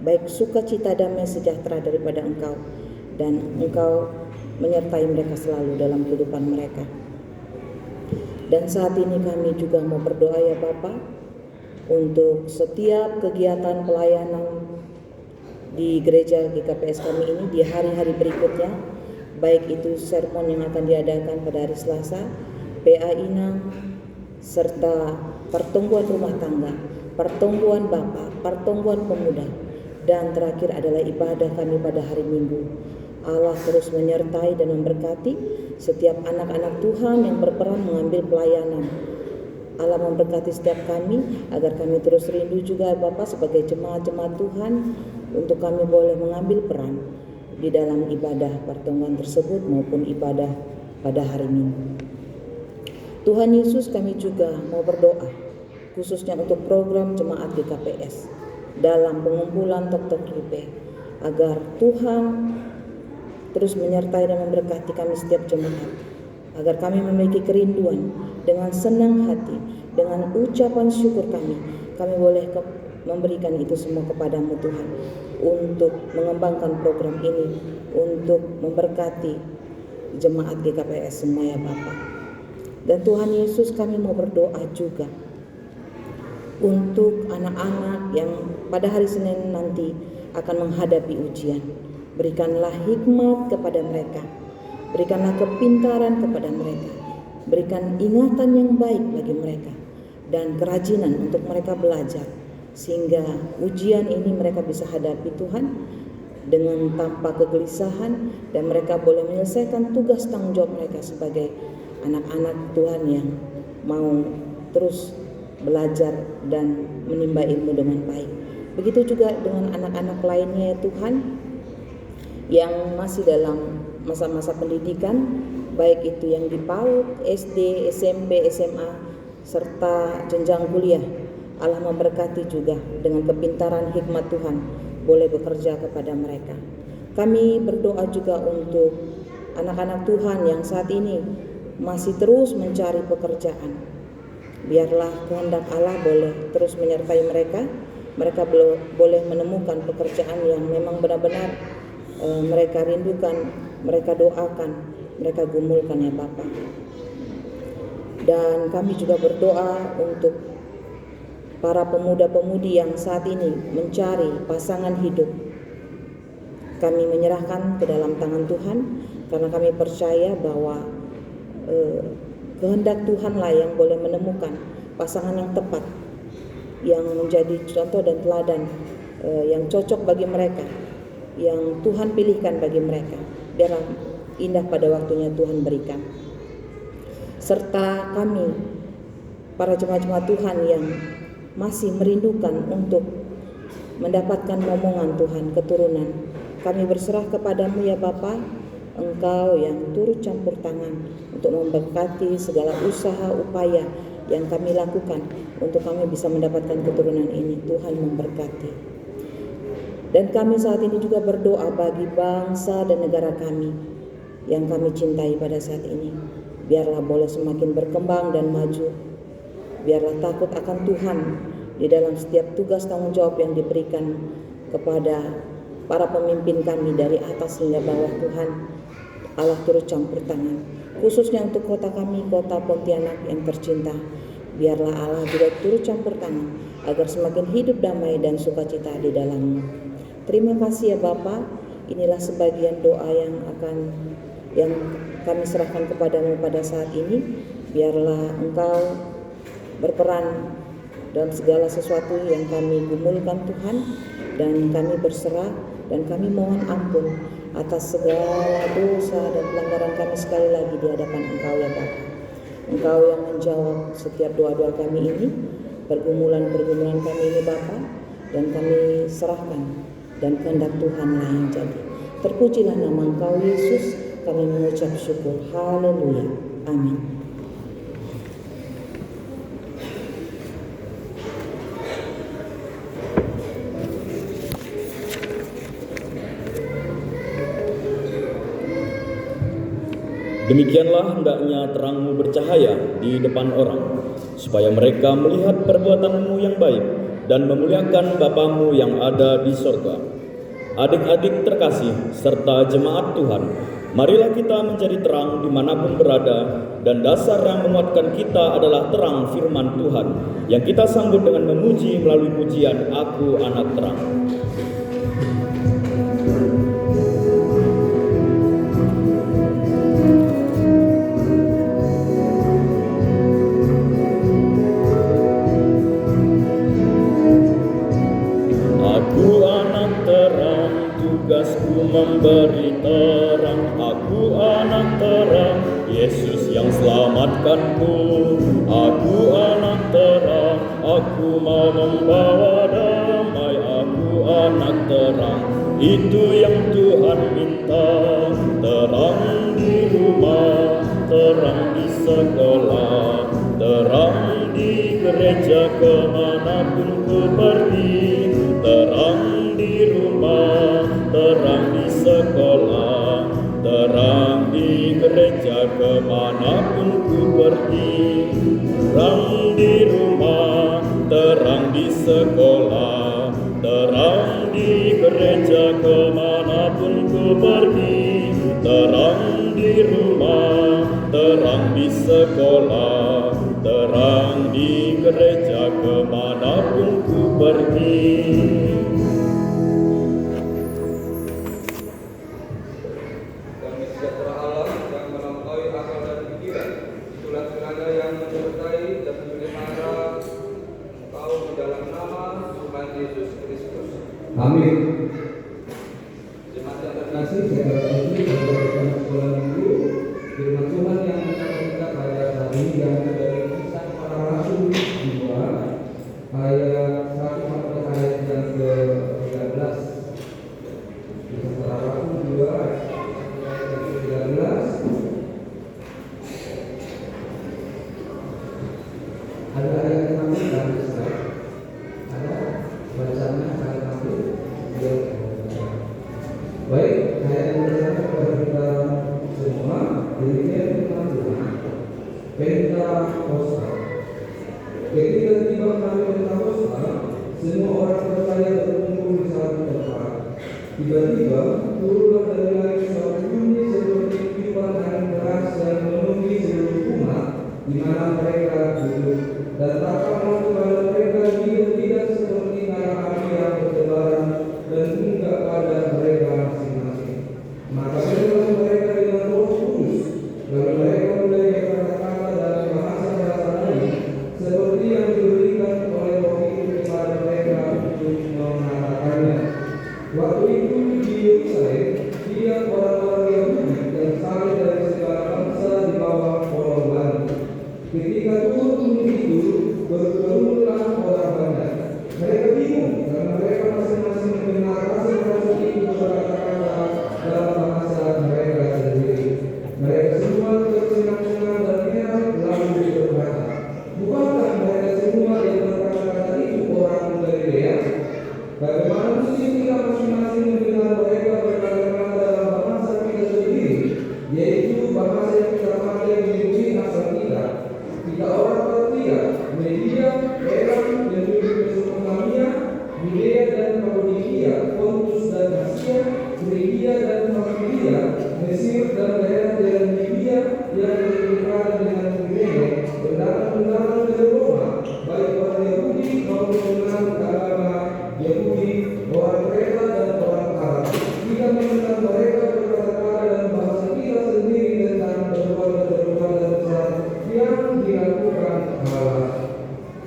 baik sukacita, damai, sejahtera daripada Engkau, dan Engkau menyertai mereka selalu dalam kehidupan mereka. Dan saat ini kami juga mau berdoa ya Bapa, untuk setiap kegiatan pelayanan di gereja GKPS kami ini di hari-hari berikutnya, baik itu sermon yang akan diadakan pada hari Selasa, PA Inang, serta pertumbuhan rumah tangga, pertumbuhan Bapa, pertumbuhan pemuda, dan terakhir adalah ibadah kami pada hari Minggu. Allah terus menyertai dan memberkati setiap anak-anak Tuhan yang berperan mengambil pelayanan. Allah memberkati setiap kami agar kami terus rindu juga Bapa sebagai jemaat-jemaat Tuhan, untuk kami boleh mengambil peran di dalam ibadah pertemuan tersebut maupun ibadah pada hari Minggu. Tuhan Yesus, kami juga mau berdoa khususnya untuk program jemaat GKPS dalam pengumpulan Tok Ripe, agar Tuhan terus menyertai dan memberkati kami setiap jemaat, agar kami memiliki kerinduan dengan senang hati, dengan ucapan syukur kami boleh memberikan itu semua kepadamu Tuhan, untuk mengembangkan program ini, untuk memberkati jemaat GKPS semua ya Bapa. Dan Tuhan Yesus, kami mau berdoa juga untuk anak-anak yang pada hari Senin nanti akan menghadapi ujian. Berikanlah hikmat kepada mereka, berikanlah kepintaran kepada mereka, berikan ingatan yang baik bagi mereka, dan kerajinan untuk mereka belajar, sehingga ujian ini mereka bisa hadapi Tuhan dengan tanpa kegelisahan, dan mereka boleh menyelesaikan tugas tanggung jawab mereka sebagai anak-anak Tuhan yang mau terus belajar dan menimba ilmu dengan baik. Begitu juga dengan anak-anak lainnya ya Tuhan, yang masih dalam masa-masa pendidikan, baik itu yang di PAUD, SD, SMP, SMA, serta jenjang kuliah. Allah memberkati juga dengan kepintaran hikmat Tuhan boleh bekerja kepada mereka. Kami berdoa juga untuk anak-anak Tuhan yang saat ini masih terus mencari pekerjaan. Biarlah kehendak Allah boleh terus menyertai mereka. Mereka boleh menemukan pekerjaan yang memang benar-benar mereka rindukan, mereka doakan, mereka gumulkan ya Bapa. Dan kami juga berdoa untuk para pemuda-pemudi yang saat ini mencari pasangan hidup. Kami menyerahkan ke dalam tangan Tuhan, karena kami percaya bahwa kehendak Tuhanlah yang boleh menemukan pasangan yang tepat, yang menjadi contoh dan teladan, yang cocok bagi mereka, yang Tuhan pilihkan bagi mereka. Biarlah indah pada waktunya Tuhan berikan. Serta kami, para jemaat-jemaat Tuhan yang masih merindukan untuk mendapatkan momongan Tuhan, keturunan, kami berserah kepadamu ya Bapa. Engkau yang turut campur tangan untuk memberkati segala usaha upaya yang kami lakukan untuk kami bisa mendapatkan keturunan ini. Tuhan memberkati. Dan kami saat ini juga berdoa bagi bangsa dan negara kami yang kami cintai pada saat ini. Biarlah boleh semakin berkembang dan maju. Biarlah takut akan Tuhan di dalam setiap tugas tanggung jawab yang diberikan kepada para pemimpin kami dari atas hingga bawah. Tuhan Allah turut campur tangan, khususnya untuk kota kami, kota Pontianak yang tercinta. Biarlah Allah juga turut campur tangan agar semakin hidup damai dan sukacita di dalamnya. Terima kasih ya Bapa. Inilah sebagian doa yang kami serahkan kepadamu pada saat ini. Biarlah Engkau berperan dalam segala sesuatu yang kami gumulkan Tuhan, dan kami berserah dan kami mohon ampun atas segala dosa dan pelanggaran kami sekali lagi di hadapan Engkau ya Bapa. Engkau yang menjawab setiap doa-doa kami ini, pergumulan-pergumulan kami ini Bapa, dan kami serahkan, dan kehendak Tuhanlah yang jadi. Terpujilah nama Engkau Yesus, kami mengucap syukur. Haleluya. Amin. Demikianlah hendaknya terangmu bercahaya di depan orang, supaya mereka melihat perbuatanmu yang baik dan memuliakan Bapamu yang ada di sorga. Adik-adik terkasih serta jemaat Tuhan, marilah kita menjadi terang dimanapun berada, dan dasar yang menguatkan kita adalah terang firman Tuhan, yang kita sambut dengan memuji melalui pujian Aku Anak Terang. Tugasku memberi terang, aku anak terang, Yesus yang selamatkanku. Aku anak terang, aku mau membawa damai. Aku anak terang, itu yang Tuhan minta. Terang di rumah, terang di sekolah, terang di gereja kemanapun ku pergi. Terang di rumah, terang di sekolah, terang di gereja kemanapun ku pergi, terang di rumah, terang di sekolah, terang di gereja kemanapun ku pergi, terang di rumah, terang di sekolah, terang di gereja kemanapun ku pergi. Damai sejahtera Allah yang melampaui akal dan pikiran, itulah tenaga yang menyertai dan memelihara engkau di dalam nama Tuhan Yesus Kristus. Amin. Jemaat yang terkasih, saya berterima kasih sekolah minggu. Firman Tuhan yang menyapa kita pada hari ini yang dari Kisah Para Rasul 2 ayat 1 sampai ayat yang ke-13. Kisah Para Rasul 2 ayat 1 sampai ayat yang ke-13. Ada ayat yang ambil dari slide. Ada bacanya ayat ambil. Baik, ayat yang bersama kepada kita semua. Demikian firman Tuhan. Pentakosta. Ketika tiba kali Pentakosta, semua orang percaya berkumpul di satu tempat. Tiba-tiba turunlah dari langit suatu bunyi seperti tiupan angin keras yang memenuhi seluruh umat di mana mereka duduk. Dan tampaklah kepada mereka dia tidak seperti bara api yang bertebaran dan hingga pada mereka masing-masing. Maka berdoa mereka dengan Roh Kudus, lalu mereka mulai berkata-kata dalam bahasa lain, seperti yang diberikan oleh Roh itu kepada mereka untuk mengatakannya. Waktu itu di Yerusalem, tiap orang-orang Yahudi yang saleh dari segala bangsa di bawah kolongan. Ketika turun itu, berkerumunlah orang banyak. Mereka bingung karena mereka masing-masing mendengar rasul-rasul itu berkata-kata dalam bahasa mereka sendiri. Mereka semua tercengang-cengang dan heran lalu berkata, bukankah mereka semua yang berkata-kata itu orang Galilea? Bagaimana mesti kita masing-masing mendengar mereka berkata-kata dalam bahasa kita sendiri, yaitu bahasa yang kita pakai di negeri asal kita? Kita orang Partia, Media, Elam, dan juga Mesopotamia, Yudea dan Kappadokia, Pontus dan Asia, Frigia dan Pamfilia, Mesir dan daerah-daerah Libya yang berdekatan dengan Kirene, pendatang-pendatang dari Roma, baik orang Yahudi maupun penganut agama Yahudi, orang Kreta dan orang Arab. Kita mendengar mereka berkata-kata dalam bahasa kita sendiri tentang perbuatan-perbuatan besar yang dilakukan Allah.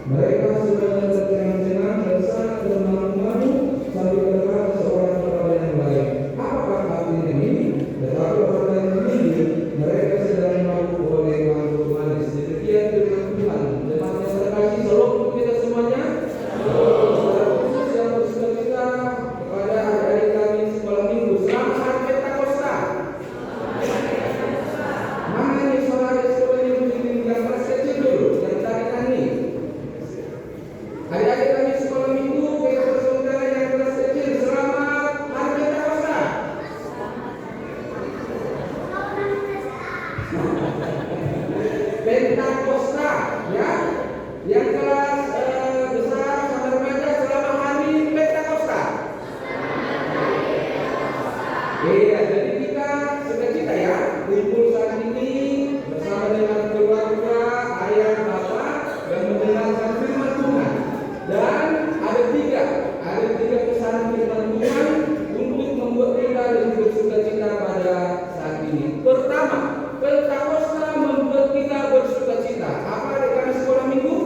Mereka sedang tercengang-cengang dan sangat termanu-manu sambil berkata seorang kepada yang lain, apakah artinya ini? Tetapi orang lain menyindir, mereka sedang mabuk oleh mabuk manis. Demikian firman Tuhan. Jemaat yang terkasih, salam untuk kita semuanya. Secara khusus yang bersuka-cita kepada adik-adik kami sekolah minggu. Selamat hari Pentakosta. Mana nih saudara sekolah minggu yang kelas kecil dulu, yang tarikan nih. Adik-adik kami sekolah minggu, kita saudara yang kelas kecil, selamat hari Pentakosta. Pentakosta, ya. Yang kelas besar sama remaja, selamat hari Pentakosta. Iya, jadi kita sukacita ya, kumpul saat ini bersama dengan keluarga, ayah, bapak, dan mendengarkan firman Tuhan. Dan ada tiga pesan firman Tuhan untuk membuat kita lebih bersukacita pada saat ini. Pertama, Pentakosta membuat kita bersukacita. Apa rekan sekolah minggu?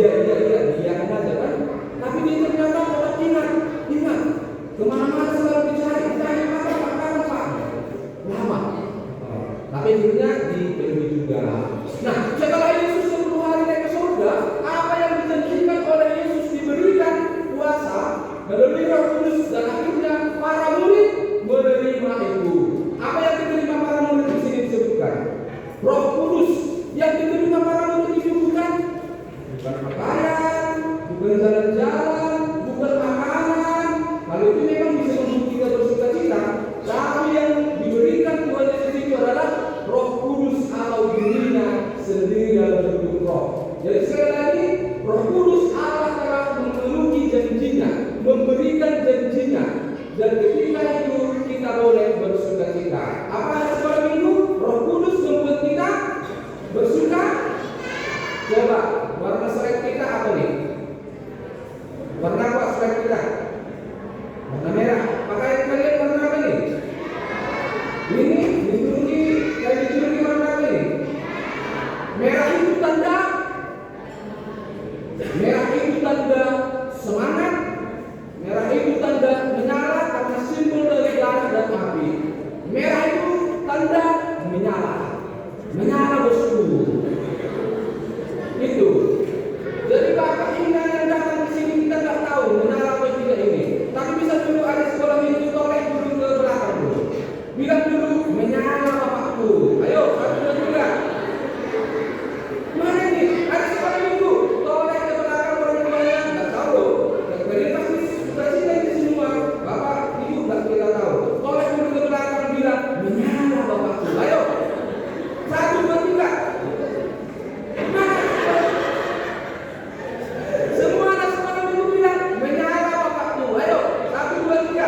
Dia aja kan. Tapi dia ternyata kalau ingat, kemana-mana selalu dicari Pak. Lama. Tapi akhirnya dipenuhi juga. Nah, setelah Yesus 10 hari naik ke surga, apa yang dijanjikan oleh Yesus diberikan kuasa melalui Roh Kudus dan akhirnya para murid menerima itu. Apa yang diterima para murid di sini disebutkan? Roh Kudus yang diterima para murid itu bukan pakaian, bukan jalan-jalan, bukan makanan. Kalau itu memang bisa membuat kita bersuka-cita. Tapi yang diberikan Tuhan Yesus itu adalah Roh Kudus atau dirinya sendiri dalam bentuk roh. Jadi sekali lagi, Roh Kudus Allah telah memenuhi janjinya, memberikan janjinya, dan ketika itu kita boleh bersuka-cita. Apa sekolah minggu? Roh Kudus membuat kita bersuka. Coba warna slide kita apa nih? Warna apa slide kita? Warna merah. Pakaian kalian warna apa nih? Ini dituruti warna apa nih? Merah itu tanda semangat. Merah itu tanda menyala karena simbol dari darah dan api. Merah itu tanda menyala bosku. Itu. Jadi Bapak Indah yang datang di sini kita nggak tahu menyala atau tidak ini. Tapi bisa dulu ada sekolah minggu toleh dulu ke belakang dulu. Bilang dulu menyala Bapakku. Ayo, satu juga. Mana ini? Ada sekolah minggu toleh ke belakang orang-orang nggak tahu. Jadi pasti presiden di semua Bapak Ibu nggak kita tahu. Toleh dulu ke belakang bilang menyala Bapakku. Ayo, 1, 2, 3. Semua anak sekolah minggu bilang menyala Bapakku. Ayo, 1, 2, 3.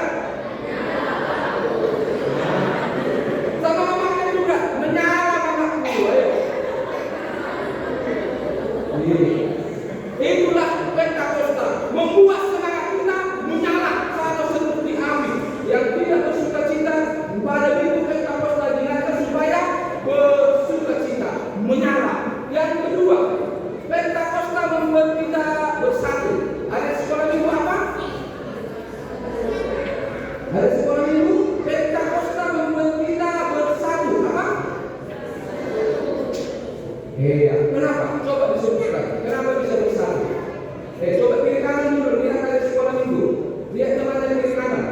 Sama mamanya juga menyala Bapakku. Ayo. Itulah Pentakosta, membuat semangat kita menyala sama seperti api yang tidak bersukacita. Pada minggu Pentakosta diingatkan supaya bersukacita, menyala. Yang kedua, Pentakosta membuat kita bersatu. Ada sekolah minggu apa? Ada sekolah minggu Pentakosta membuat kita bersatu. Apa? Kenapa? Coba disebutkan. Kenapa bisa bersatu? Coba kiri kanan dulu. Lihat ada sekolah minggu. Lihat temannya kiri kanan.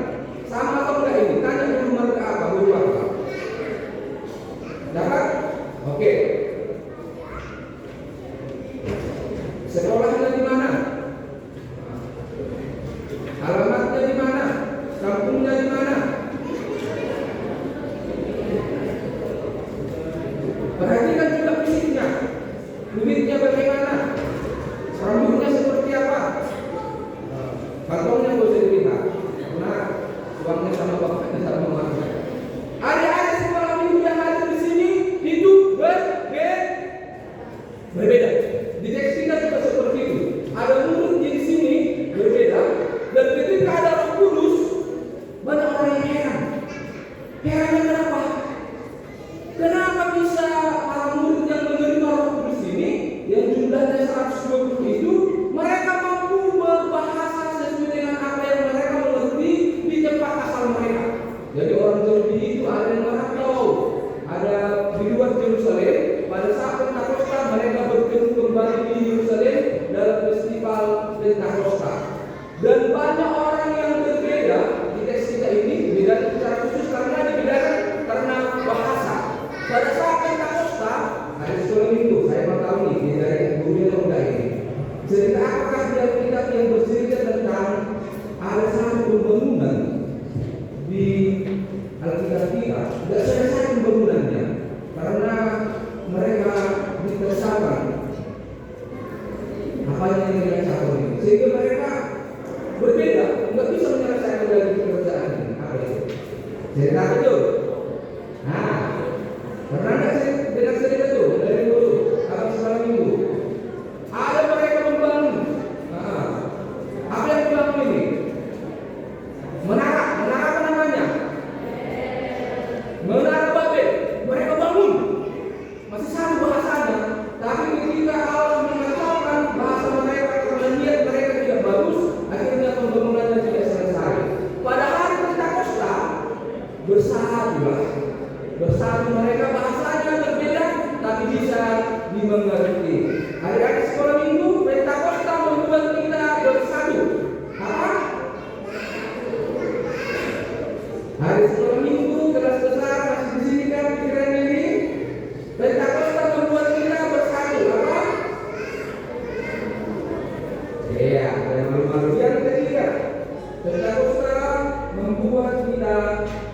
Sama atau enggak ini? Tanya dulu marga apa? Guru apa? Dapat? Oke. Sekolahnya di mana? Alamatnya di mana? Kampungnya di mana? Perhatikan juga fisiknya. Kulitnya bagaimana? Rambutnya seperti apa? Kantongnya nggak usah dilihat. Karena uangnya sama bapaknya sama mamanya. Ada sekolah minggu yang ada di sini itu berbeda. Di teks kita juga seperti itu. Ada murid di sini berbeda. Dan ketika ada Roh Kudus, banyak orang yang heran. Herannya kenapa? Kenapa bisa para murid yang menerima Roh Kudus ini yang jumlahnya 120 itu mereka mampu berbahasa sesuai dengan apa yang mereka mengerti di tempat asal mereka. Jadi orang Yahudi itu ada yang merantau, ada di luar Yerusalem. Pada saat Pentakosta mereka bertemu kembali di Yerusalem dalam festival Pentakosta. Dan banyak orang yang berbeda di teks kita ini dibedakan secara khusus karena dibedakan karena bahasa. Pada saat Pentakosta ada sekolah minggu, saya mau tahu nih dari gurunya atau enggak ini. Cerita apakah di Alkitab yang bercerita tentang ada satu pembangunan di Alkitab kita? Tidak selesai pembangunannya karena mereka ditersakan apa yang dirasakan ini, sehingga mereka berbeda, nggak bisa menyelesaikan dari pekerjaan ini. Apa itu? Cerita betul. Nah, pernah nggak sih dengar cerita itu dari dulu abang sekolah minggu? Ada mereka membangun. Apa yang dibangun ini? Menara apa namanya? Menara Babel. Mereka bangun. Masih satu bahasanya, tapi ketika Allah mengatakan bahasa mereka Iya, ada malu-malu. Yang ketiga, Pentakosta membuat kita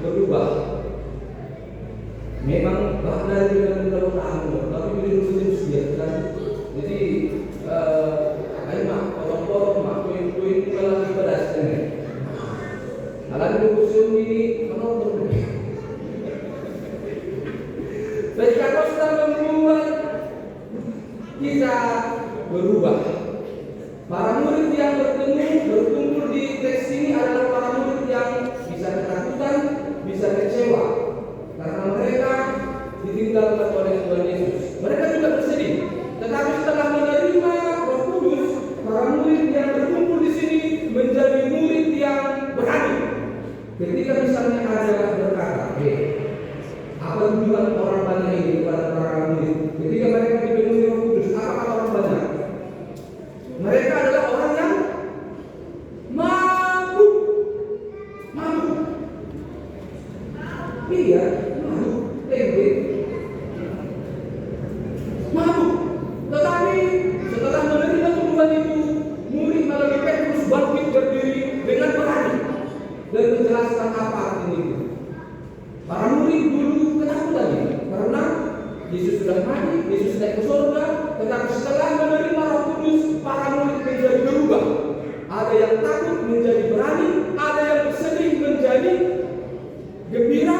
berubah. Memang dari dalam tahun, tapi belum dia kan. Jadi, ayo mak, potong-potong mak, poin-poin malah pedas ini. Alat usul ini menonton. Pentakosta membuat kita berubah. Para murid yang berkumpul di teks ini adalah para murid yang bisa ketakutan, bisa kecewa karena mereka ditinggalkan oleh Tuhan Yesus. Mereka juga bersedih. Tetapi setelah menerima Roh Kudus, para murid yang berkumpul di sini menjadi murid yang berani. Ketika misalnya ada berkata, apa tujuan orang banyak ini kepada para murid? Ketika mereka dipenuhi Roh Kudus, apa orang banyak? Mereka adalah orang yang mabuk. Iya, mabuk. Mabuk. Tetapi setelah menerima tuduhan itu, murid melalui Petrus bangkit berdiri dengan berani dan menjelaskan apa artinya itu. Para murid dulu ketakutan karena Yesus sudah mati, Yesus naik ke surga. Tetapi setelah menerima Roh Kudus, para murid menjadi berubah. Ada yang takut menjadi berani, ada yang bersedih menjadi gembira,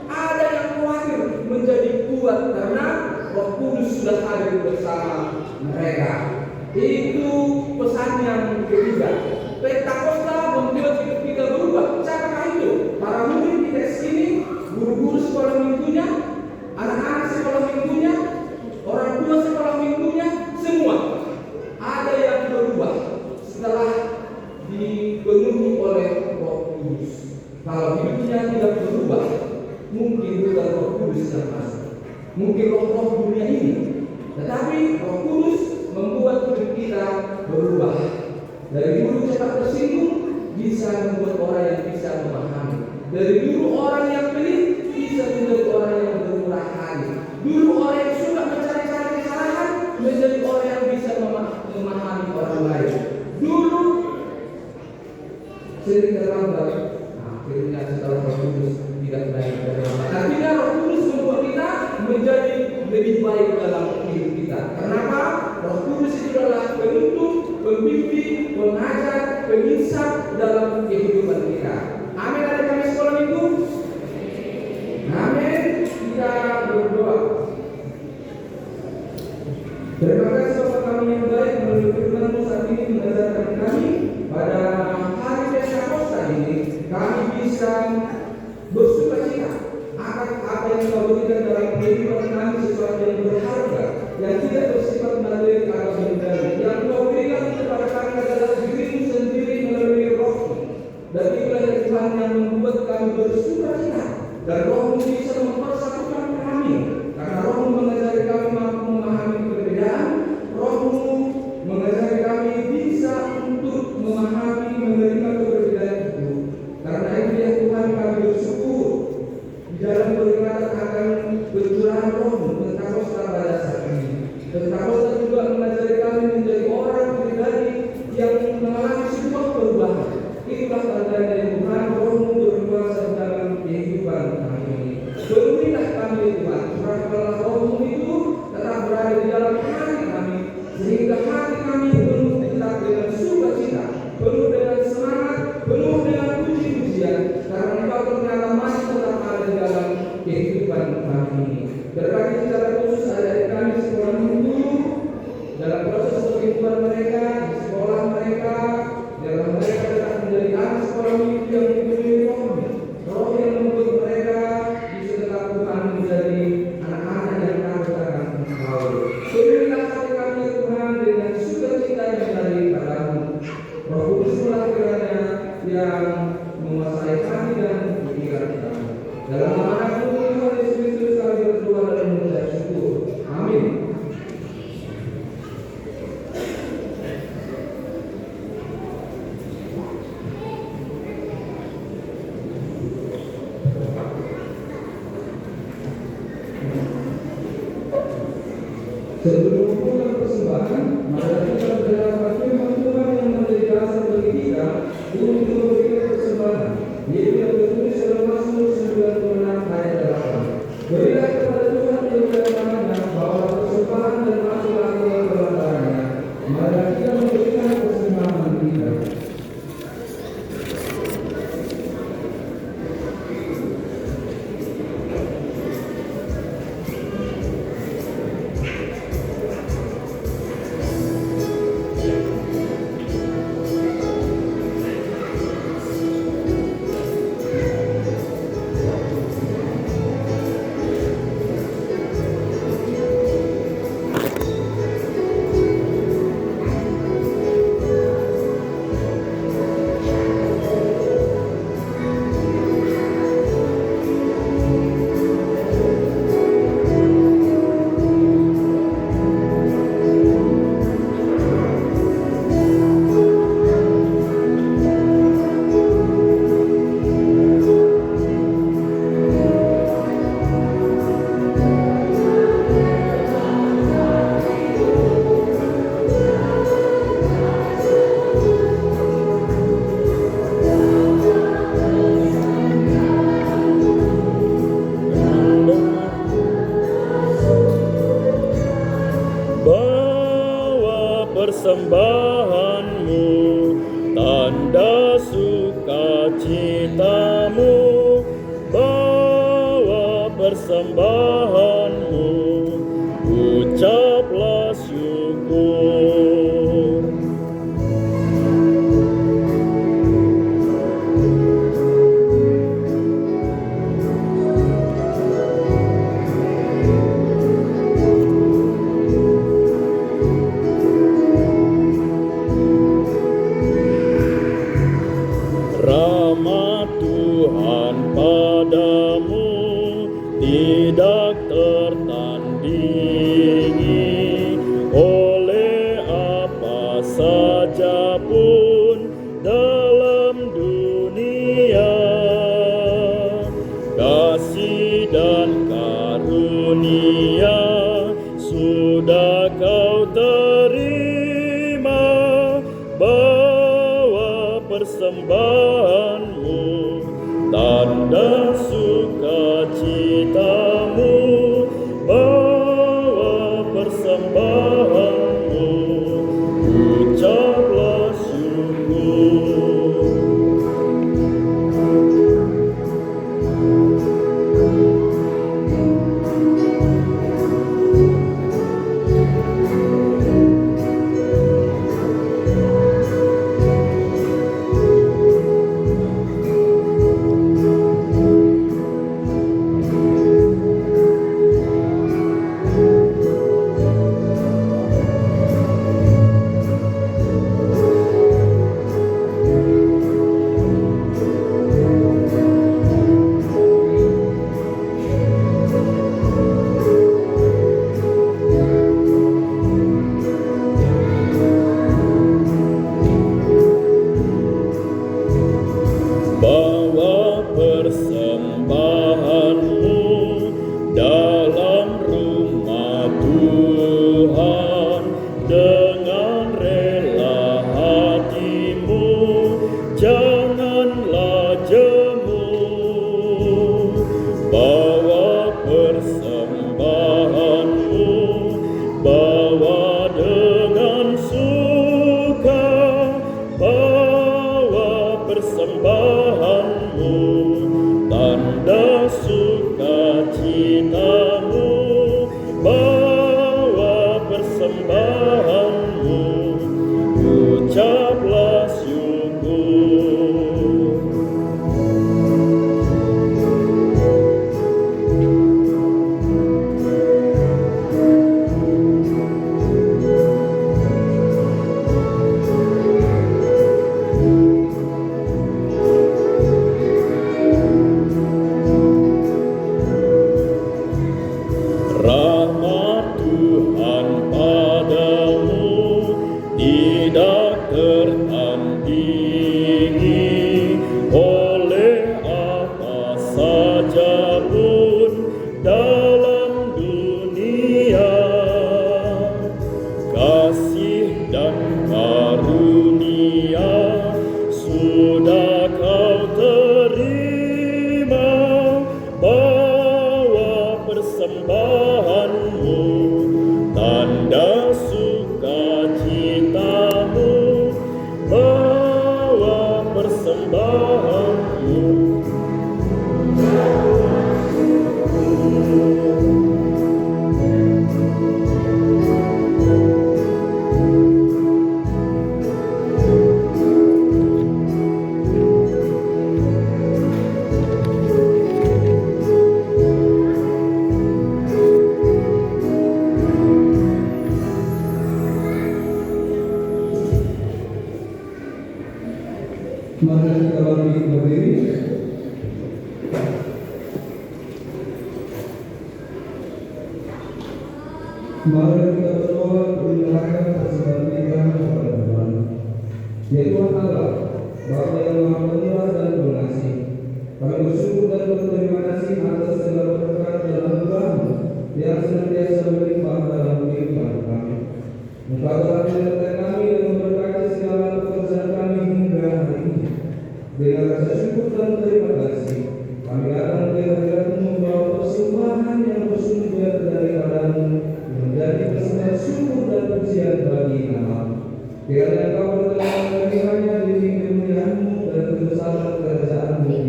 ada yang khawatir menjadi kuat karena Roh Kudus sudah hadir bersama mereka. Itu pesan yang ketiga. Pentakosta membuat kita berubah. Siapakah itu? Para murid di teks ini, guru-guru sekolah minggunya, anak-anak sekolah minggunya, orang tua sekolah minggunya, semua ada yang berubah setelah dipenuhi oleh Roh Kudus. Kalau hidupnya tidak berubah, mungkin bukan Roh Kudus yang masuk, mungkin roh-roh dunia ini. Tetapi Roh Kudus membuat hidup kita berubah. Dari dulu cepat tersinggung bisa membuat orang yang bisa memahami. Dari dulu orang yang pelit bisa menjadi orang yang bermurah hati. Dulu orang yang suka mencari-cari kesalahan menjadi orang yang bisa memahami orang lain. Dulu sering terlambat, akhirnya setelah Roh Kudus tidak baik terlambat. Artinya Roh Kudus membuat kita menjadi lebih baik dalam hidup kita. Kenapa? Roh Kudus itu adalah penuntun, pembimbing, pengajar, pengisap dalam kehidupan kita. Amin. Ada kami sekolah minggu. Amin. Kita berdoa. Terima kasih Bapak kami yang baik melalui firman-Mu saat ini mengajarkan kami pada hari Pentakosta ini kami bisa bersukacita akan apa yang Kau berikan dalam kehidupan kami, sesuatu yang berharga yang tidak bersifat materi atau benda. Yang Kau berikan kepada kami adalah diri-Mu sendiri melalui Roh-Mu. Dan itulah yang Tuhan yang membuat kami bersukacita. Dan Roh-Mu bisa mempersatukan kami. Karena Roh-Mu mengajari kami mampu memahami perbedaan. Roh-Mu mengajari kami bisa untuk memahami, menerima perbedaan itu. Karena itu ya Tuhan kami bersyukur di dalam peringatan akan pencurahan Roh-Mu Pentakosta pada saat ini. Pentakosta juga mengajari kami menjadi orang pribadi yang mengalami sebuah perubahan. Itulah tanda dari Tuhan, Roh-Mu berkuasa dalam kehidupan kami ini. Penuhilah kami Tuhan, curahkanlah Roh-Mu itu tetap berada di dalam hati kami, sehingga hati kami penuh tetap dengan sukacita, penuh dengan semangat, penuh dengan puji-pujian, karena Engkau ternyata masih tetap ada di dalam kehidupan kami ini. Berbagi secara khusus adik-adik kami sekolah minggu dalam proses pertumbuhan mereka di sekolah mereka, dalam mereka tetap menjadi anak sekolah minggu yang dipenuhi Roh yang membuat mereka bisa tetap Tuhan menjadi anak-anak yang takut akan Engkau. Penuhilah hati kami Tuhan dengan sukacita yang dari padamu. Roh Kuduslah kiranya yang menguasai hati dan pikiran kami. Dalam nama Tuhan Yesus Kristus kami berdoa dan mengucap syukur. Amin. Sebelum memulai persembahan, mari kita berdoa firman Tuhan yang sukacitamu, bawa persembahanmu, ucaplah syukur. Rahmat Tuhan padamu tidak tertandingi, oleh apa saja pun dalam dunia. Kasih dan karunia sudah kau terima, bawa persembahanmu, tanda sukacitamu, bawa persembahanmu, ucaplah syukur. Bawa persembahanmu dalam rumah Tuhan dengan rela hatimu, janganlah jemu. Bawa persembahanmu, bawa dengan suka, bawa persembahanmu, tanda sukacitamu, bawa persembahanmu, ucaplah syukur. Rahmat Tuhan padamu tidak tertandingi, oleh apa saja pun dalam dunia. Kasih dan karunia sudah kau terima, bawa persembahanmu, tanda sukacitamu, bawa persembahanmu. Mari kita berdiri. Mari kita berdoa menyerahkan persembahan kita kepada Tuhan. Ya Tuhan Allah, Bapa yang Maha Pemurah dan Pengasih, kami bersyukur dan berterima kasih atas segala berkat dan anugerah-Mu yang senantiasa melimpah dalam kehidupan kami. Engkau telah menyertai kami dan memberkati segala pekerjaan kami hingga hari ini. Dengan rasa syukur dan terima kasih, kami datang ke hadirat-Mu membawa persembahan yang bersumber daripada-Mu, menjadi persembahan syukur dan pujian bagi nama-Mu. Kiranya Engkau berkenan bagi hanya diri kemuliaan-Mu dan kebesaran kerajaan-Mu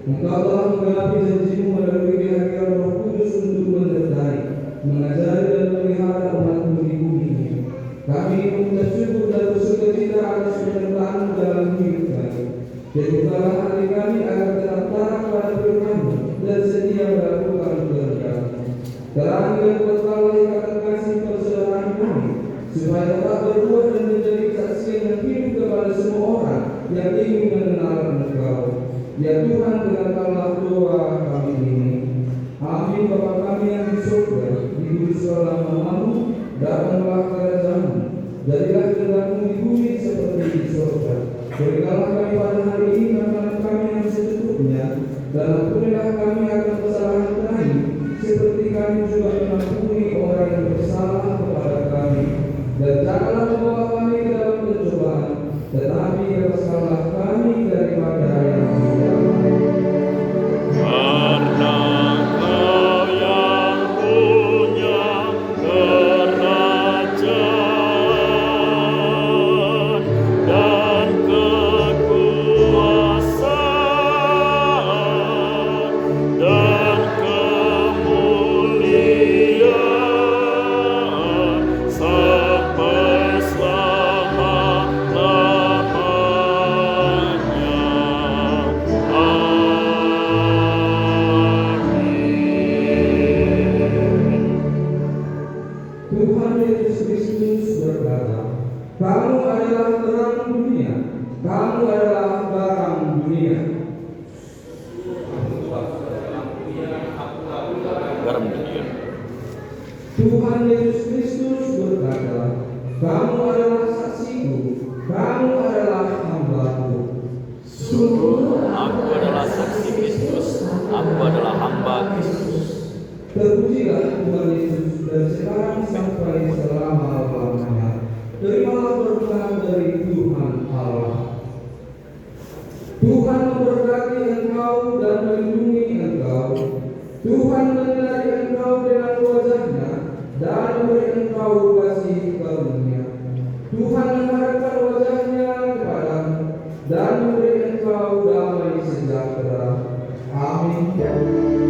Engkau telah menggenapi janjimu melalui kehadiran Roh Kudus untuk menyertai, mengajari dan memelihara umatmu di bumi ini. Kami mengucap syukur dan bersukacita atas penyertaan dalam hidup kami. Terbukalah hati kami agar tetap taat pada firman-Mu dan setia melakukan kehendak-Mu. Terangi dan kuatkanlah ikatan kasih persaudaraan kami, supaya tetap berbuah dan menjadi kesaksian yang hidup kepada semua orang yang ingin mengenal Engkau. Ya Tuhan, dengarkanlah doa kami ini. Amin. Bapa kami yang di surga, dikuduskanlah nama-Mu, datanglah kerajaan-Mu, jadilah kehendak-Mu di bumi seperti di surga. Berikanlah kami pada hari ini makanan kami yang secukupnya, dan ampunilah kami akan kesalahan kami, seperti kami juga mengampuni orang yang bersalah kepada kami. Dan janganlah membawa kami ke dalam pencobaan, tetapi bebaskanlah kami daripada yang jahat. Karena Kau yang punya kerajaan dan kekuasaan dan kemuliaan sampai selama-lamanya. Tuhan Yesus Kristus berkata, kamu adalah terang dunia, kamu adalah barang dunia. Garam dunia. Tuhan Yesus Kristus berkata, kamu adalah saksiku, kamu adalah hamba-Ku. Sungguh aku adalah saksi Kristus, aku adalah hamba Kristus. Terpujilah Tuhan Yesus dari sekarang sampai selama-lamanya. Terimalah berkat dari Tuhan Allah. Tuhan memberkati engkau dan melindungi engkau. Tuhan menyinari engkau dengan wajah-Nya dan memberi engkau kasih karunia. Tuhan menghadapkan wajah-Nya kepadamu dan memberi engkau damai sejahtera. Amin.